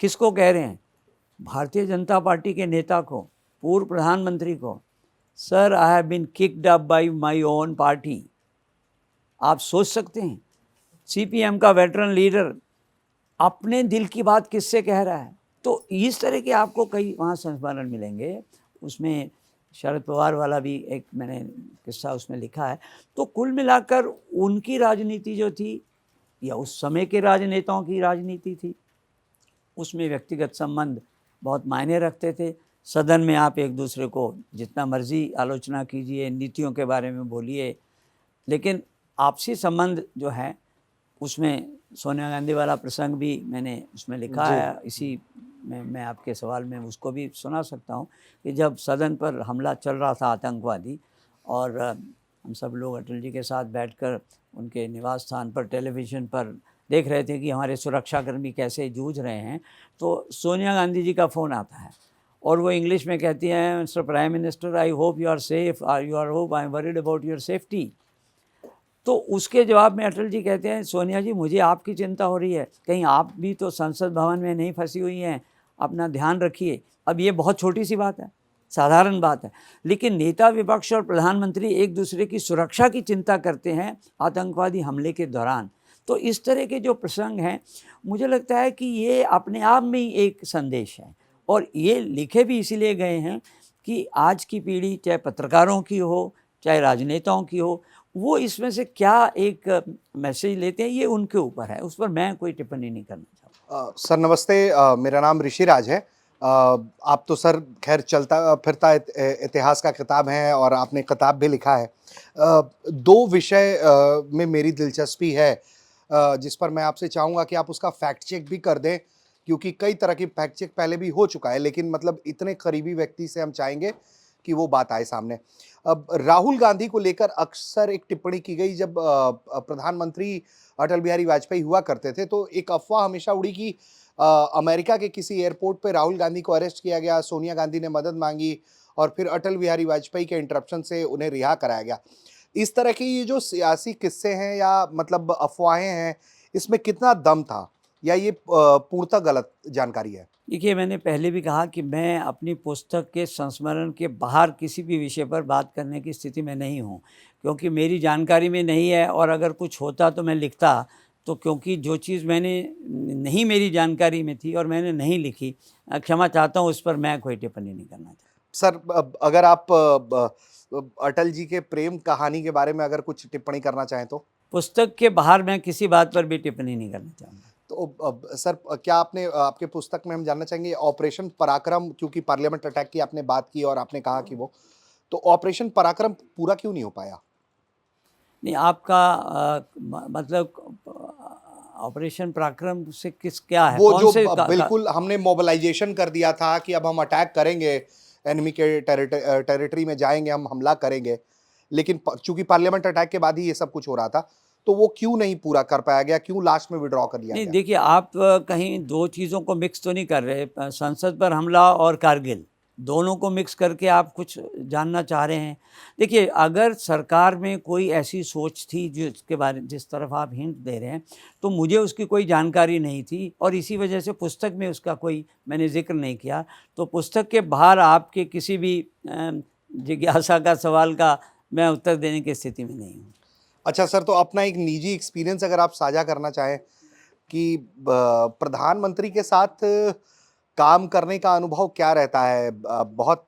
किसको कह रहे हैं, भारतीय जनता पार्टी के नेता को, पूर्व प्रधानमंत्री को, sir I have been kicked up by my own party. आप सोच सकते हैं, सीपीएम का वेटरन लीडर अपने दिल की बात किससे कह रहा है। तो इस तरह के आपको कई वहाँ संस्मरण मिलेंगे। उसमें शरद पवार वाला भी एक मैंने किस्सा उसमें लिखा है। तो कुल मिलाकर उनकी राजनीति जो थी या उस समय के राजनेताओं की राजनीति थी, उसमें व्यक्तिगत संबंध बहुत मायने रखते थे। सदन में आप एक दूसरे को जितना मर्जी आलोचना कीजिए, नीतियों के बारे में बोलिए, लेकिन आपसी संबंध जो है उसमें सोनिया गांधी वाला प्रसंग भी मैंने उसमें लिखा है, इसी मैं आपके सवाल में उसको भी सुना सकता हूँ कि जब सदन पर हमला चल रहा था आतंकवादी, और हम सब लोग अटल जी के साथ बैठकर उनके निवास स्थान पर टेलीविज़न पर देख रहे थे कि हमारे सुरक्षाकर्मी कैसे जूझ रहे हैं, तो सोनिया गांधी जी का फ़ोन आता है और वो इंग्लिश में कहती हैं, mister prime minister, I hope you are safe, you are hope I am worried about your safety. तो उसके जवाब में अटल जी कहते हैं, सोनिया जी मुझे आपकी चिंता हो रही है, कहीं आप भी तो संसद भवन में नहीं फंसी हुई हैं, अपना ध्यान रखिए। अब ये बहुत छोटी सी बात है, साधारण बात है, लेकिन नेता विपक्ष और प्रधानमंत्री एक दूसरे की सुरक्षा की चिंता करते हैं आतंकवादी हमले के दौरान। तो इस तरह के जो प्रसंग हैं, मुझे लगता है कि ये अपने आप में ही एक संदेश है, और ये लिखे भी इसीलिए गए हैं कि आज की पीढ़ी, चाहे पत्रकारों की हो चाहे राजनेताओं की हो, वो इसमें से क्या एक मैसेज लेते हैं, ये उनके ऊपर है, उस पर मैं कोई टिप्पणी नहीं करना चाहता। सर नमस्ते, मेरा नाम ऋषिराज है। आप तो सर खैर चलता फिरता इतिहास का किताब हैं और आपने किताब भी लिखा है। दो विषय में मेरी दिलचस्पी है, जिस पर मैं आपसे चाहूँगा कि आप उसका फैक्ट चेक भी कर दें, क्योंकि कई तरह की फैक्ट चेक पहले भी हो चुका है, लेकिन मतलब इतने करीबी व्यक्ति से हम चाहेंगे कि वो बात आए सामने। अब राहुल गांधी को लेकर अक्सर एक टिप्पणी की गई, जब प्रधानमंत्री अटल बिहारी वाजपेयी हुआ करते थे तो एक अफवाह हमेशा उड़ी कि अमेरिका के किसी एयरपोर्ट पे राहुल गांधी को अरेस्ट किया गया, सोनिया गांधी ने मदद मांगी और फिर अटल बिहारी वाजपेयी के इंटरप्शन से उन्हें रिहा कराया गया। इस तरह की ये जो सियासी किस्से हैं या मतलब अफवाहें हैं, इसमें कितना दम था या ये पूर्णतः गलत जानकारी है? देखिए, मैंने पहले भी कहा कि मैं अपनी पुस्तक के संस्मरण के बाहर किसी भी विषय पर बात करने की स्थिति में नहीं हूँ, क्योंकि मेरी जानकारी में नहीं है, और अगर कुछ होता तो मैं लिखता। तो क्योंकि जो चीज़ मैंने नहीं, मेरी जानकारी में थी और मैंने नहीं लिखी, क्षमा चाहता हूँ, उस पर मैं कोई टिप्पणी नहीं करना चाहता। सर अगर आप अटल जी के प्रेम कहानी के बारे में अगर कुछ टिप्पणी करना चाहें तो? पुस्तक के बाहर मैं किसी बात पर भी टिप्पणी नहीं करना चाहूँगा। तो अब सर क्या आपने आपके पुस्तक में हम जानना चाहेंगे ऑपरेशन पराक्रम, क्योंकि पार्लियामेंट अटैक की आपने बात की और आपने कहा कि वो, तो ऑपरेशन पराक्रम पूरा क्यों नहीं हो पाया? नहीं, आपका मतलब ऑपरेशन पराक्रम से क्या है? वो कौन जो से बिल्कुल हमने मोबिलाइजेशन कर दिया था कि अब हम अटैक करेंगे, एनिमी के टेरिटरी में जाएंगे, हम हमला करेंगे, लेकिन चूंकि पार्लियामेंट अटैक के बाद ही ये सब कुछ हो रहा था, तो वो क्यों नहीं पूरा कर पाया गया, क्यों लास्ट में विड्रॉ कर लिया नहीं, गया? देखिए, आप कहीं दो चीज़ों को मिक्स तो नहीं कर रहे। संसद पर हमला और कारगिल, दोनों को मिक्स करके आप कुछ जानना चाह रहे हैं। देखिए, अगर सरकार में कोई ऐसी सोच थी जिसके बारे, जिस तरफ आप हिंट दे रहे हैं, तो मुझे उसकी कोई जानकारी नहीं थी, और इसी वजह से पुस्तक में उसका कोई मैंने जिक्र नहीं किया। तो पुस्तक के बाहर आपके किसी भी जिज्ञासा का सवाल का मैं उत्तर देने की स्थिति में नहीं हूँ। अच्छा सर, तो अपना एक निजी एक्सपीरियंस अगर आप साझा करना चाहें कि प्रधानमंत्री के साथ काम करने का अनुभव क्या रहता है? बहुत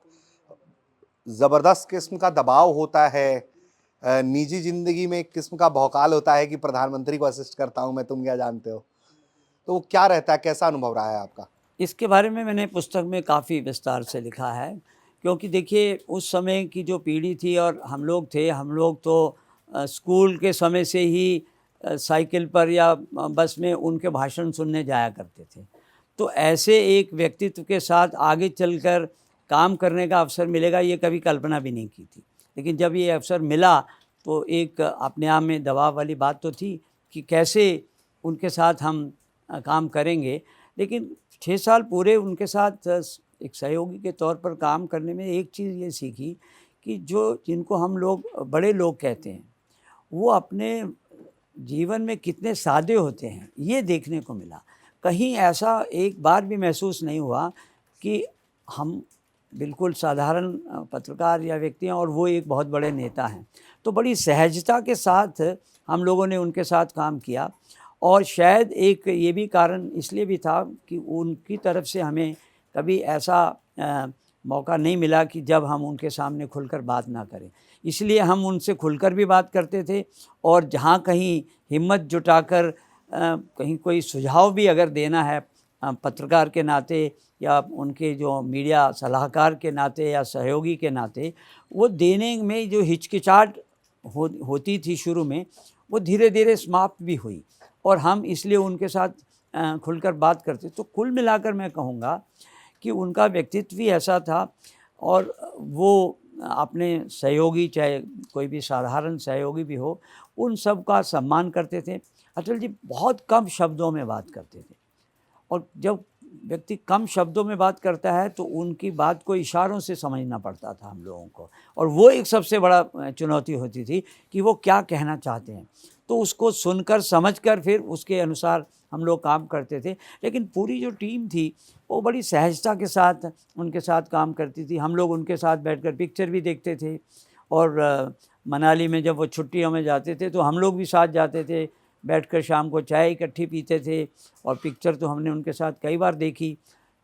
ज़बरदस्त किस्म का दबाव होता है, निजी ज़िंदगी में एक किस्म का भौकाल होता है कि प्रधानमंत्री को असिस्ट करता हूँ मैं, तुम क्या जानते हो? तो वो क्या रहता है, कैसा अनुभव रहा है आपका? इसके बारे में मैंने पुस्तक में काफ़ी विस्तार से लिखा है, क्योंकि देखिए, उस समय की जो पीढ़ी थी और हम लोग थे, हम लोग तो स्कूल के समय से ही साइकिल पर या बस में उनके भाषण सुनने जाया करते थे। तो ऐसे एक व्यक्तित्व के साथ आगे चलकर काम करने का अवसर मिलेगा, ये कभी कल्पना भी नहीं की थी। लेकिन जब ये अवसर मिला तो एक अपने आप में दबाव वाली बात तो थी कि कैसे उनके साथ हम काम करेंगे। लेकिन 6 साल पूरे उनके साथ एक सहयोगी के तौर पर काम करने में एक चीज़ ये सीखी कि जिनको हम लोग बड़े लोग कहते हैं, वो अपने जीवन में कितने सादे होते हैं, ये देखने को मिला। कहीं ऐसा एक बार भी महसूस नहीं हुआ कि हम बिल्कुल साधारण पत्रकार या व्यक्ति हैं और वो एक बहुत बड़े नेता हैं। तो बड़ी सहजता के साथ हम लोगों ने उनके साथ काम किया, और शायद एक ये भी कारण इसलिए भी था कि उनकी तरफ से हमें कभी ऐसा मौका नहीं मिला कि जब हम उनके सामने खुलकर बात ना करें। इसलिए हम उनसे खुलकर भी बात करते थे, और जहाँ कहीं हिम्मत जुटाकर कहीं कोई सुझाव भी अगर देना है पत्रकार के नाते या उनके जो मीडिया सलाहकार के नाते या सहयोगी के नाते, वो देने में जो हिचकिचाहट होती थी शुरू में, वो धीरे धीरे समाप्त भी हुई, और हम इसलिए उनके साथ खुलकर बात करते। तो कुल मिलाकर मैं कहूँगा कि उनका व्यक्तित्व भी ऐसा था और वो अपने सहयोगी, चाहे कोई भी साधारण सहयोगी भी हो, उन सब का सम्मान करते थे। अटल जी बहुत कम शब्दों में बात करते थे और जब व्यक्ति कम शब्दों में बात करता है तो उनकी बात को इशारों से समझना पड़ता था हम लोगों को, और वो एक सबसे बड़ा चुनौती होती थी कि वो क्या कहना चाहते हैं। तो उसको सुनकर समझकर फिर उसके अनुसार हम लोग काम करते थे। लेकिन पूरी जो टीम थी वो बड़ी सहजता के साथ उनके साथ काम करती थी। हम लोग उनके साथ बैठकर पिक्चर भी देखते थे और मनाली में जब वो छुट्टियों में जाते थे तो हम लोग भी साथ जाते थे, बैठकर शाम को चाय इकट्ठी पीते थे और पिक्चर तो हमने उनके साथ कई बार देखी।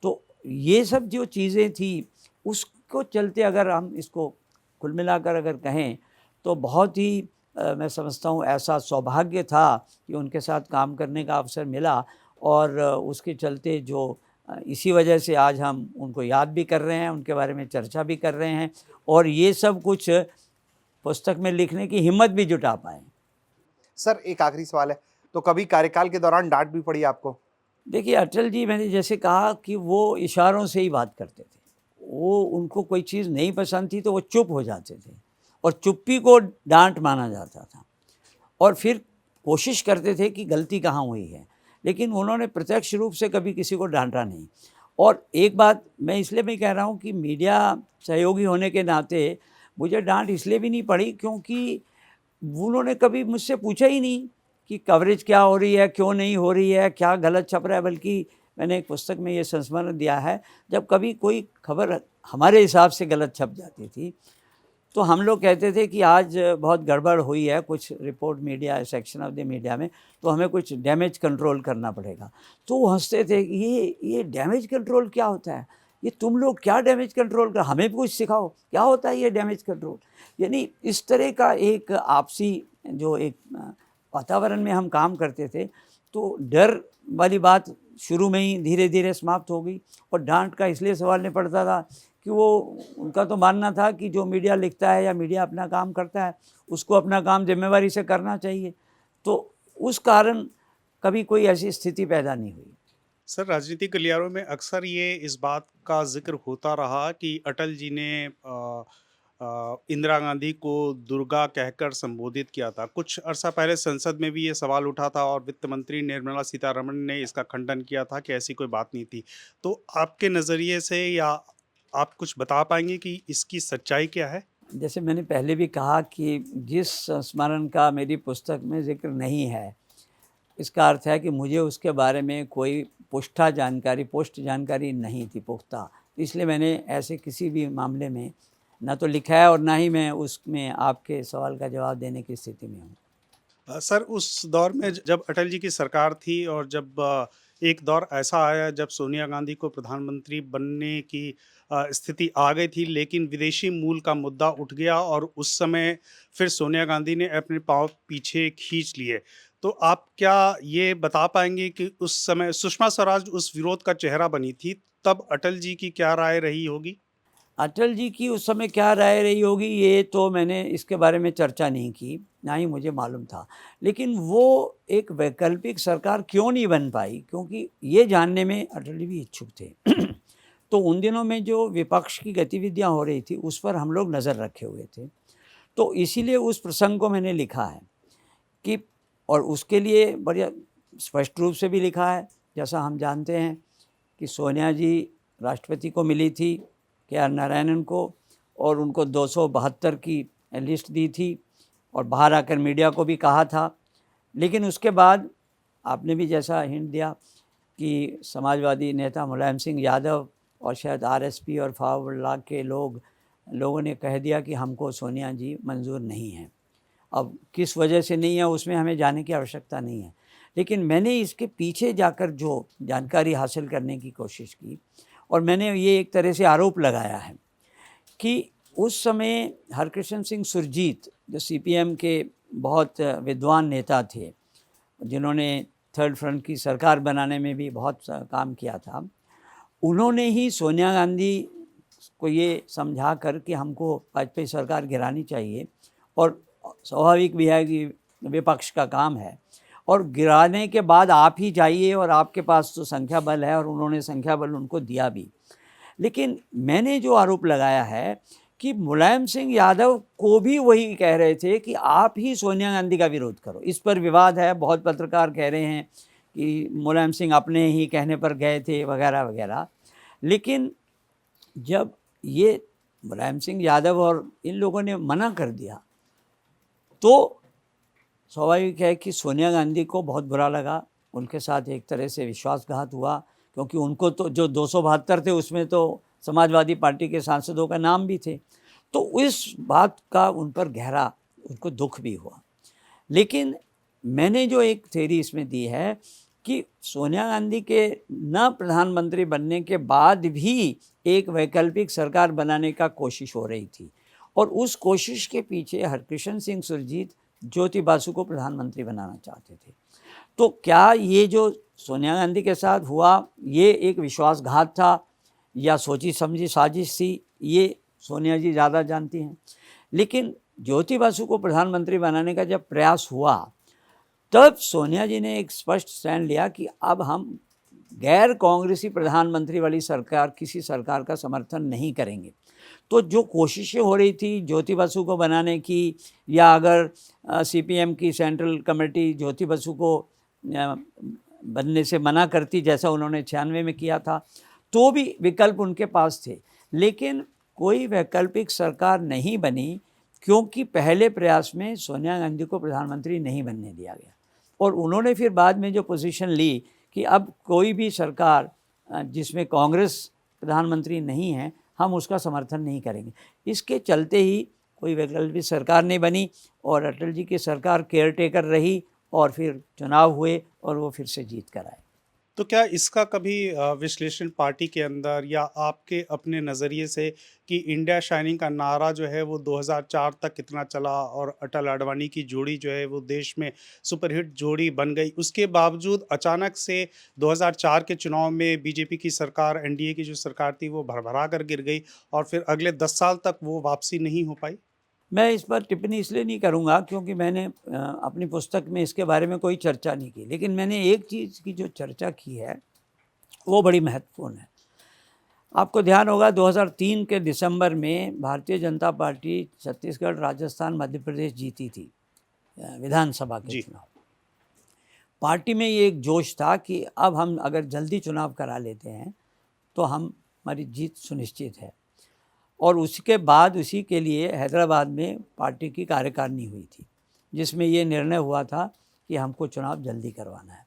तो ये सब जो चीज़ें थी उसको चलते अगर हम इसको कुल मिलाकर अगर कहें तो बहुत ही मैं समझता हूँ ऐसा सौभाग्य था कि उनके साथ काम करने का अवसर मिला और उसके चलते जो इसी वजह से आज हम उनको याद भी कर रहे हैं, उनके बारे में चर्चा भी कर रहे हैं और ये सब कुछ पुस्तक में लिखने की हिम्मत भी जुटा पाए। सर एक आखिरी सवाल है, तो कभी कार्यकाल के दौरान डांट भी पड़ी आपको? देखिए अटल जी, मैंने जैसे कहा कि वो इशारों से ही बात करते थे। वो उनको कोई चीज़ नहीं पसंद थी तो वो चुप हो जाते थे और चुप्पी को डांट माना जाता था और फिर कोशिश करते थे कि गलती कहाँ हुई है, लेकिन उन्होंने प्रत्यक्ष रूप से कभी किसी को डांटा नहीं। और एक बात मैं इसलिए भी कह रहा हूँ कि मीडिया सहयोगी होने के नाते मुझे डांट इसलिए भी नहीं पड़ी क्योंकि उन्होंने कभी मुझसे पूछा ही नहीं कि कवरेज क्या हो रही है, क्यों नहीं हो रही है, क्या गलत छप रहा है। बल्कि मैंने एक पुस्तक में ये संस्मरण दिया है, जब कभी कोई खबर हमारे हिसाब से गलत छप जाती थी तो हम लोग कहते थे कि आज बहुत गड़बड़ हुई है कुछ report media section of the media में, तो हमें कुछ डैमेज कंट्रोल करना पड़ेगा। तो वो हंसते थे, ये डैमेज कंट्रोल क्या होता है, ये तुम लोग क्या डैमेज कंट्रोल कर, हमें भी कुछ सिखाओ, क्या होता है ये डैमेज कंट्रोल। यानी इस तरह का एक आपसी जो एक वातावरण में हम काम करते थे, तो डर वाली बात शुरू में ही धीरे धीरे समाप्त हो गई। और डांट का इसलिए सवाल नहीं पड़ता था कि वो उनका तो मानना था कि जो मीडिया लिखता है या मीडिया अपना काम करता है उसको अपना काम जिम्मेवारी से करना चाहिए, तो उस कारण कभी कोई ऐसी स्थिति पैदा नहीं हुई। सर राजनीतिक गलियारों में अक्सर ये इस बात का जिक्र होता रहा कि अटल जी ने इंदिरा गांधी को दुर्गा कहकर संबोधित किया था। कुछ अरसा पहले संसद में भी ये सवाल उठा था और वित्त मंत्री निर्मला सीतारमण ने इसका खंडन किया था कि ऐसी कोई बात नहीं थी। तो आपके नज़रिए से या आप कुछ बता पाएंगे कि इसकी सच्चाई क्या है? जैसे मैंने पहले भी कहा कि जिस संस्मरण का मेरी पुस्तक में जिक्र नहीं है, इसका अर्थ है कि मुझे उसके बारे में कोई पुष्ट जानकारी नहीं थी पुख्ता, इसलिए मैंने ऐसे किसी भी मामले में ना तो लिखा है और ना ही मैं उसमें आपके सवाल का जवाब देने की स्थिति में हूँ। सर उस दौर में जब अटल जी की सरकार थी और जब एक दौर ऐसा आया जब सोनिया गांधी को प्रधानमंत्री बनने की स्थिति आ गई थी, लेकिन विदेशी मूल का मुद्दा उठ गया और उस समय फिर सोनिया गांधी ने अपने पाँव पीछे खींच लिए। तो आप क्या ये बता पाएंगे कि उस समय सुषमा स्वराज उस विरोध का चेहरा बनी थी, तब अटल जी की क्या राय रही होगी? अटल जी की उस समय क्या राय रही होगी ये तो मैंने इसके बारे में चर्चा नहीं की, ना ही मुझे मालूम था। लेकिन वो एक वैकल्पिक सरकार क्यों नहीं बन पाई, क्योंकि ये जानने में अटल जी भी इच्छुक थे। तो उन दिनों में जो विपक्ष की गतिविधियां हो रही थी उस पर हम लोग नज़र रखे हुए थे, तो इसीलिए उस प्रसंग को मैंने लिखा है कि, और उसके लिए बढ़िया स्पष्ट रूप से भी लिखा है। जैसा हम जानते हैं कि सोनिया जी राष्ट्रपति को मिली थी के.आर. नारायणन को, और उनको 272 की लिस्ट दी थी और बाहर आकर मीडिया को भी कहा था। लेकिन उसके बाद आपने भी जैसा हिंट दिया कि समाजवादी नेता मुलायम सिंह यादव और शायद आरएसपी और फॉरवर्ड ब्लॉक के लोगों ने कह दिया कि हमको सोनिया जी मंजूर नहीं हैं। अब किस वजह से नहीं है उसमें हमें जाने की आवश्यकता नहीं है, लेकिन मैंने इसके पीछे जाकर जो जानकारी हासिल करने की कोशिश की और मैंने ये एक तरह से आरोप लगाया है कि उस समय हरकृष्ण सिंह सुरजीत जो सीपीएम के बहुत विद्वान नेता थे, जिन्होंने थर्ड फ्रंट की सरकार बनाने में भी बहुत काम किया था, उन्होंने ही सोनिया गांधी को ये समझा कर कि हमको वाजपेयी सरकार गिरानी चाहिए और स्वाभाविक भी है कि विपक्ष का काम है, और गिराने के बाद आप ही जाइए और आपके पास तो संख्या बल है, और उन्होंने संख्या बल उनको दिया भी। लेकिन मैंने जो आरोप लगाया है कि मुलायम सिंह यादव को भी वही कह रहे थे कि आप ही सोनिया गांधी का विरोध करो। इस पर विवाद है, बहुत पत्रकार कह रहे हैं कि मुलायम सिंह अपने ही कहने पर गए थे वगैरह वगैरह। लेकिन जब ये मुलायम सिंह यादव और इन लोगों ने मना कर दिया तो स्वाभाविक है कि सोनिया गांधी को बहुत बुरा लगा, उनके साथ एक तरह से विश्वासघात हुआ, क्योंकि उनको तो जो 272 थे उसमें तो समाजवादी पार्टी के सांसदों का नाम भी थे। तो इस बात का उन पर गहरा उनको दुख भी हुआ। लेकिन मैंने जो एक थ्योरी इसमें दी है कि सोनिया गांधी के न प्रधानमंत्री बनने के बाद भी एक वैकल्पिक सरकार बनाने का कोशिश हो रही थी, और उस कोशिश के पीछे हरकृष्ण सिंह सुरजीत ज्योति बासु को प्रधानमंत्री बनाना चाहते थे। तो क्या ये जो सोनिया गांधी के साथ हुआ ये एक विश्वासघात था या सोची समझी साजिश थी, ये सोनिया जी ज़्यादा जानती हैं। लेकिन ज्योति बासु को प्रधानमंत्री बनाने का जब प्रयास हुआ तब सोनिया जी ने एक स्पष्ट स्टैंड लिया कि अब हम गैर कांग्रेसी प्रधानमंत्री वाली सरकार, किसी सरकार का समर्थन नहीं करेंगे। तो जो कोशिशें हो रही थी ज्योति बासु को बनाने की, या अगर सीपीएम की सेंट्रल कमेटी ज्योति बासु को बनने से मना करती जैसा उन्होंने 96 में किया था, तो भी विकल्प उनके पास थे। लेकिन कोई वैकल्पिक सरकार नहीं बनी, क्योंकि पहले प्रयास में सोनिया गांधी को प्रधानमंत्री नहीं बनने दिया गया। और उन्होंने फिर बाद में जो पोजीशन ली कि अब कोई भी सरकार जिसमें कांग्रेस प्रधानमंत्री नहीं है, हम उसका समर्थन नहीं करेंगे। इसके चलते ही कोई वैकल्पिक सरकार नहीं बनी और अटल जी की सरकार केयर टेकर रही, और फिर चुनाव हुए और वो फिर से जीत कर आए। तो क्या इसका कभी विश्लेषण पार्टी के अंदर या आपके अपने नज़रिए से कि इंडिया शाइनिंग का नारा जो है वो 2004 तक कितना चला और अटल आडवाणी की जोड़ी जो है वो देश में सुपरहिट जोड़ी बन गई, उसके बावजूद अचानक से 2004 के चुनाव में बीजेपी की सरकार, एनडीए की जो सरकार थी वो भरभरा कर गिर गई और फिर अगले 10 साल तक वो वापसी नहीं हो पाई? मैं इस पर टिप्पणी इसलिए नहीं करूंगा क्योंकि मैंने अपनी पुस्तक में इसके बारे में कोई चर्चा नहीं की। लेकिन मैंने एक चीज़ की जो चर्चा की है वो बड़ी महत्वपूर्ण है। आपको ध्यान होगा 2003 के दिसंबर में भारतीय जनता पार्टी छत्तीसगढ़, राजस्थान, मध्य प्रदेश जीती थी विधानसभा के चुनाव। पार्टी में ये एक जोश था कि अब हम अगर जल्दी चुनाव करा लेते हैं तो हमारी जीत सुनिश्चित है। और उसके बाद उसी के लिए हैदराबाद में पार्टी की कार्यकारिणी हुई थी, जिसमें ये निर्णय हुआ था कि हमको चुनाव जल्दी करवाना है।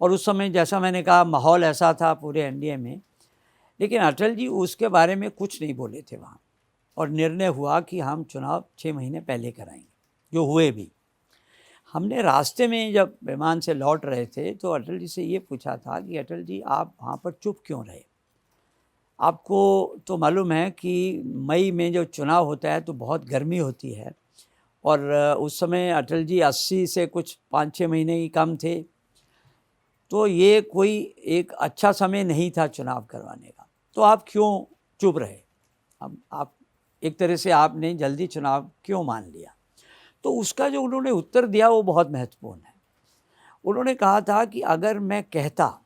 और उस समय जैसा मैंने कहा माहौल ऐसा था पूरे एनडीए में। लेकिन अटल जी उसके बारे में कुछ नहीं बोले थे वहाँ, और निर्णय हुआ कि हम चुनाव 6 महीने पहले कराएंगे, जो हुए भी। हमने रास्ते में जब विमान से लौट रहे थे तो अटल जी से ये पूछा था कि अटल जी आप वहाँ पर चुप क्यों रहे? आपको तो मालूम है कि मई में जो चुनाव होता है तो बहुत गर्मी होती है, और उस समय अटल जी 80 से कुछ 5-6 महीने ही कम थे, तो ये कोई एक अच्छा समय नहीं था चुनाव करवाने का, तो आप क्यों चुप रहे? अब आप एक तरह से आपने जल्दी चुनाव क्यों मान लिया? तो उसका जो उन्होंने उत्तर दिया वो बहुत महत्वपूर्ण है। उन्होंने कहा था कि अगर मैं कहता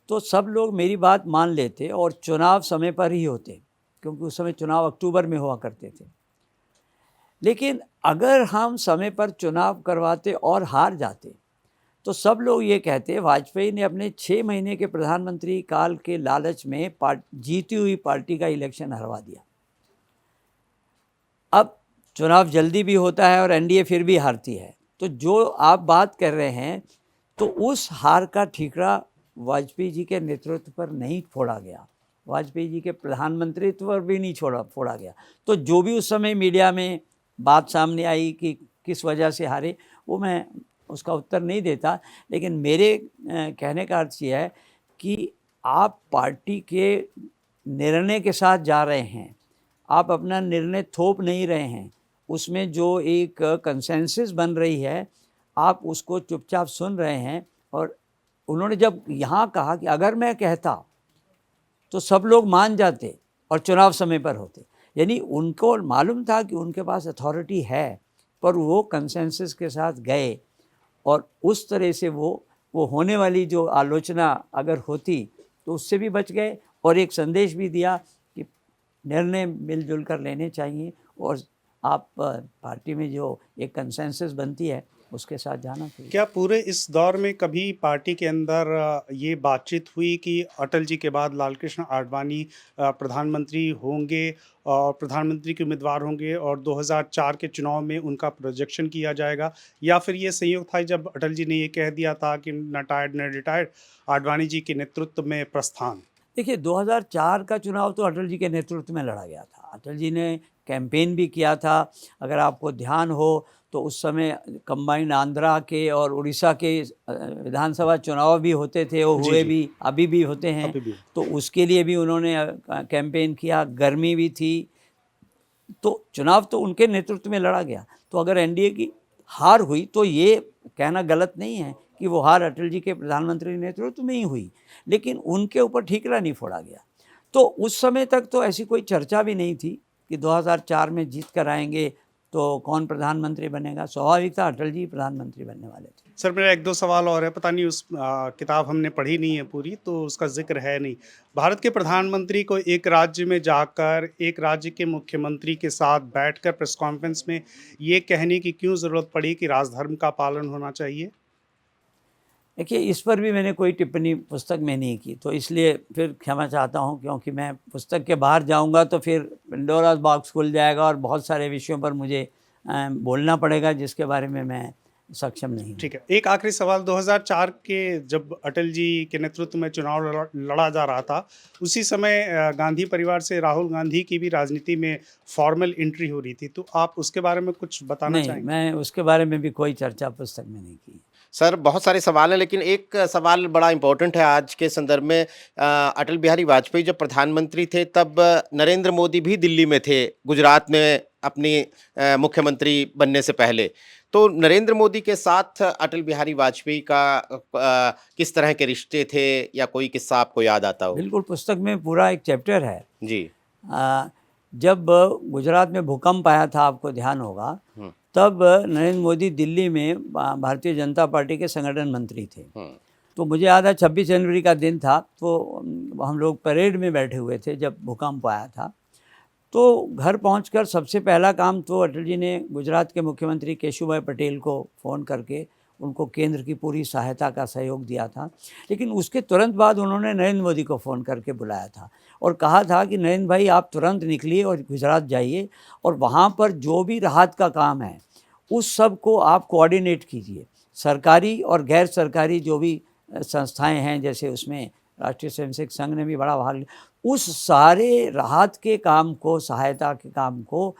तो सब लोग मेरी बात मान लेते और चुनाव समय पर ही होते, क्योंकि उस समय चुनाव अक्टूबर में हुआ करते थे। लेकिन अगर हम समय पर चुनाव करवाते और हार जाते तो सब लोग ये कहते वाजपेयी ने अपने 6 महीने के प्रधानमंत्री काल के लालच में जीती हुई पार्टी का इलेक्शन हरवा दिया। अब चुनाव जल्दी भी होता है और एनडीए फिर भी हारती है, तो जो आप बात कर रहे हैं तो उस हार का ठीकरा वाजपेयी जी के नेतृत्व पर नहीं फोड़ा गया, वाजपेयी जी के प्रधानमंत्रित्व पर भी नहीं फोड़ा गया। तो जो भी उस समय मीडिया में बात सामने आई कि किस वजह से हारे, वो मैं उसका उत्तर नहीं देता। लेकिन मेरे कहने का अर्थ ये है कि आप पार्टी के निर्णय के साथ जा रहे हैं, आप अपना निर्णय थोप नहीं रहे हैं, उसमें जो एक कंसेंसस बन रही है आप उसको चुपचाप सुन रहे हैं। और उन्होंने जब यहाँ कहा कि अगर मैं कहता तो सब लोग मान जाते और चुनाव समय पर होते, यानी उनको मालूम था कि उनके पास अथॉरिटी है, पर वो कंसेंसस के साथ गए और उस तरह से वो होने वाली जो आलोचना अगर होती तो उससे भी बच गए, और एक संदेश भी दिया कि निर्णय मिलजुल कर लेने चाहिए, और आप पार्टी में जो एक कंसेंसस बनती है उसके साथ जाना चाहिए। क्या पूरे इस दौर में कभी पार्टी के अंदर ये बातचीत हुई कि अटल जी के बाद लालकृष्ण आडवाणी प्रधानमंत्री होंगे और प्रधानमंत्री के उम्मीदवार होंगे और 2004 के चुनाव में उनका प्रोजेक्शन किया जाएगा, या फिर ये संयोग था जब अटल जी ने ये कह दिया था कि न टायर्ड न रिटायर्ड, आडवाणी जी के नेतृत्व में प्रस्थान? देखिए 2004 का चुनाव तो अटल जी के नेतृत्व में लड़ा गया था। अटल जी ने कैंपेन भी किया था। अगर आपको ध्यान हो तो उस समय कंबाइंड आंध्रा के और उड़ीसा के विधानसभा चुनाव भी होते थे, वो जी, हुए जी। भी, अभी भी होते हैं। अभी भी। तो उसके लिए भी उन्होंने कैंपेन किया, गर्मी भी थी, तो चुनाव तो उनके नेतृत्व में लड़ा गया। तो अगर एनडीए की हार हुई तो ये कहना गलत नहीं है कि वो हार अटल जी के प्रधानमंत्री नेतृत्व में ही हुई, लेकिन उनके ऊपर ठीकरा नहीं फोड़ा गया। तो उस समय तक तो ऐसी कोई चर्चा भी नहीं थी कि 2004 में जीत कर आएंगे तो कौन प्रधानमंत्री बनेगा। स्वाभाविक था अटल जी प्रधानमंत्री बनने वाले थे। सर मेरा एक दो सवाल और है, पता नहीं उस किताब हमने पढ़ी नहीं है पूरी तो उसका जिक्र है नहीं। भारत के प्रधानमंत्री को एक राज्य में जाकर एक राज्य के मुख्यमंत्री के साथ बैठकर प्रेस कॉन्फ्रेंस में ये कहने की क्यों ज़रूरत पड़ी कि राजधर्म का पालन होना चाहिए? देखिए इस पर भी मैंने कोई टिप्पणी पुस्तक में नहीं की, तो इसलिए फिर क्षमा चाहता हूँ, क्योंकि मैं पुस्तक के बाहर जाऊँगा तो फिर पंडोरास बॉक्स खुल जाएगा और बहुत सारे विषयों पर मुझे बोलना पड़ेगा जिसके बारे में मैं सक्षम नहीं हूँ। ठीक है, एक आखिरी सवाल, 2004 के जब अटल जी के नेतृत्व में चुनाव लड़ा जा रहा था, उसी समय गांधी परिवार से राहुल गांधी की भी राजनीति में फॉर्मल एंट्री हो रही थी, तो आप उसके बारे में कुछ बताना नहीं, चाहेंगे? मैं उसके बारे में भी कोई चर्चा पुस्तक में नहीं की। सर बहुत सारे सवाल हैं, लेकिन एक सवाल बड़ा इम्पोर्टेंट है आज के संदर्भ में। अटल बिहारी वाजपेयी जब प्रधानमंत्री थे तब नरेंद्र मोदी भी दिल्ली में थे, गुजरात में अपनी मुख्यमंत्री बनने से पहले। तो नरेंद्र मोदी के साथ अटल बिहारी वाजपेयी का किस तरह के रिश्ते थे, या कोई किस्सा आपको याद आता हो? बिल्कुल, पुस्तक में पूरा एक चैप्टर है। जी। जब गुजरात में भूकंप आया था, आपको ध्यान होगा, तब नरेंद्र मोदी दिल्ली में भारतीय जनता पार्टी के संगठन मंत्री थे। तो मुझे याद है 26 जनवरी का दिन था, तो हम लोग परेड में बैठे हुए थे जब भूकंप आया था। तो घर पहुंचकर सबसे पहला काम तो अटल जी ने गुजरात के मुख्यमंत्री केशुभाई पटेल को फ़ोन करके उनको केंद्र की पूरी सहायता का सहयोग दिया था। लेकिन उसके तुरंत बाद उन्होंने नरेंद्र मोदी को फ़ोन करके बुलाया था और कहा था कि नरेंद्र भाई आप तुरंत निकलिए और गुजरात जाइए, और वहाँ पर जो भी राहत का काम है उस सब को आप कोऑर्डिनेट कीजिए। सरकारी और गैर सरकारी जो भी संस्थाएं हैं, जैसे उसमें राष्ट्रीय स्वयंसेवक संघ ने भी बड़ा भाग लिया, उस सारे राहत के काम को, सहायता के काम को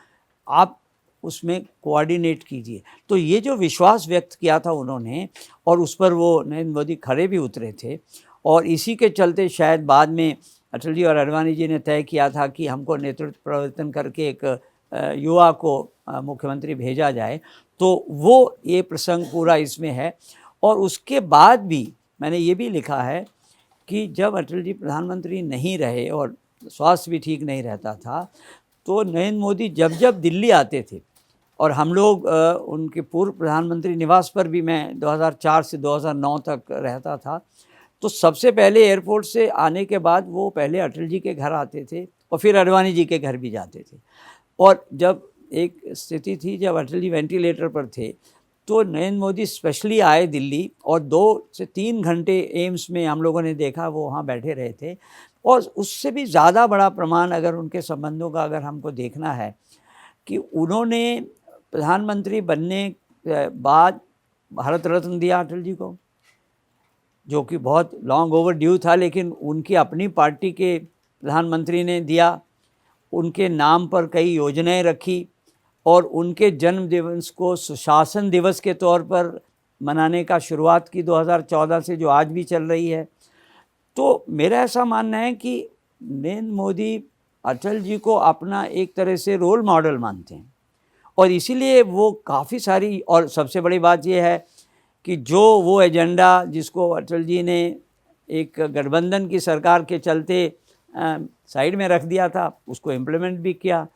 आप उसमें कोऑर्डिनेट कीजिए। तो ये जो विश्वास व्यक्त किया था उन्होंने, और उस पर वो नरेंद्र मोदी खरे भी उतरे थे, और इसी के चलते शायद बाद में अटल जी और आडवाणी जी ने तय किया था कि हमको नेतृत्व परिवर्तन करके एक युवा को मुख्यमंत्री भेजा जाए। तो वो ये प्रसंग पूरा इसमें है। और उसके बाद भी मैंने ये भी लिखा है कि जब अटल जी प्रधानमंत्री नहीं रहे और स्वास्थ्य भी ठीक नहीं रहता था, तो नरेंद्र मोदी जब जब दिल्ली आते थे, और हम लोग उनके पूर्व प्रधानमंत्री निवास पर भी मैं 2004 से 2009 तक रहता था, तो सबसे पहले एयरपोर्ट से आने के बाद वो पहले अटल जी के घर आते थे और फिर आडवाणी जी के घर भी जाते थे। और जब एक स्थिति थी जब अटल जी वेंटिलेटर पर थे, तो नरेंद्र मोदी स्पेशली आए दिल्ली, और 2 से 3 घंटे एम्स में हम लोगों ने देखा वो वहाँ बैठे रहे थे। और उससे भी ज़्यादा बड़ा प्रमाण अगर उनके संबंधों का अगर हमको देखना है, कि उन्होंने प्रधानमंत्री बनने के बाद भारत रत्न दिया अटल जी को, जो कि बहुत लॉन्ग ओवर ड्यू था, लेकिन उनकी अपनी पार्टी के प्रधानमंत्री ने दिया। उनके नाम पर कई योजनाएं रखी, और उनके जन्म दिवस को सुशासन दिवस के तौर पर मनाने का शुरुआत की 2014 से, जो आज भी चल रही है। तो मेरा ऐसा मानना है कि नरेंद्र मोदी अटल जी को अपना एक तरह से रोल मॉडल मानते हैं, और इसीलिए वो काफ़ी सारी, और सबसे बड़ी बात ये है कि जो वो एजेंडा जिसको अटल जी ने एक गठबंधन की सरकार के चलते साइड में रख दिया था, उसको इम्प्लीमेंट भी किया।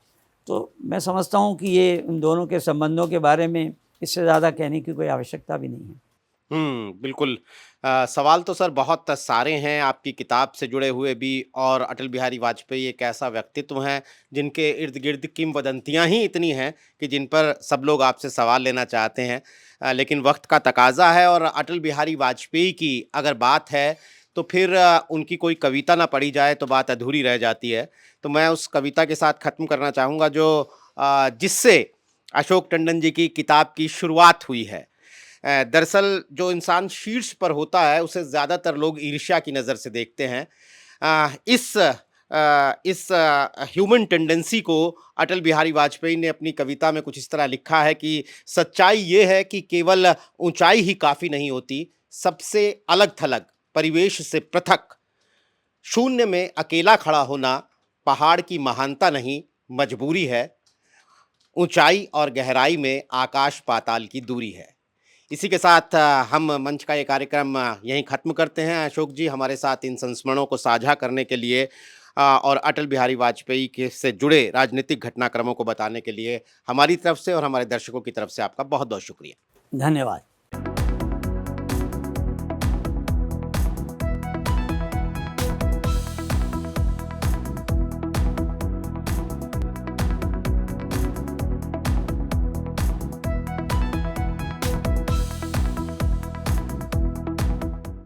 तो मैं समझता हूँ कि ये उन दोनों के संबंधों के बारे में इससे ज़्यादा कहने की कोई आवश्यकता भी नहीं है। बिल्कुल। सवाल तो सर बहुत सारे हैं आपकी किताब से जुड़े हुए भी, और अटल बिहारी वाजपेयी एक ऐसा व्यक्तित्व हैं जिनके इर्द-गिर्द किंवदंतियाँ ही इतनी हैं कि जिन पर सब लोग आपसे सवाल लेना चाहते हैं। लेकिन वक़्त का तकाज़ा है, और अटल बिहारी वाजपेयी की अगर बात है तो फिर उनकी कोई कविता ना पढ़ी जाए तो बात अधूरी रह जाती है। तो मैं उस कविता के साथ ख़त्म करना चाहूँगा जो जिससे अशोक टंडन जी की किताब की शुरुआत हुई है। दरअसल जो इंसान शीर्ष पर होता है उसे ज़्यादातर लोग ईर्ष्या की नज़र से देखते हैं। इस ह्यूमन टेंडेंसी को अटल बिहारी वाजपेयी ने अपनी कविता में कुछ इस तरह लिखा है कि सच्चाई ये है कि केवल ऊंचाई ही काफ़ी नहीं होती, सबसे अलग-थलग, परिवेश से पृथक, शून्य में अकेला खड़ा होना पहाड़ की महानता नहीं, मजबूरी है, ऊंचाई और गहराई में आकाश पाताल की दूरी है। इसी के साथ हम मंच का ये कार्यक्रम यहीं ख़त्म करते हैं। अशोक जी, हमारे साथ इन संस्मरणों को साझा करने के लिए और अटल बिहारी वाजपेयी के से जुड़े राजनीतिक घटनाक्रमों को बताने के लिए हमारी तरफ से और हमारे दर्शकों की तरफ से आपका बहुत-बहुत शुक्रिया। धन्यवाद।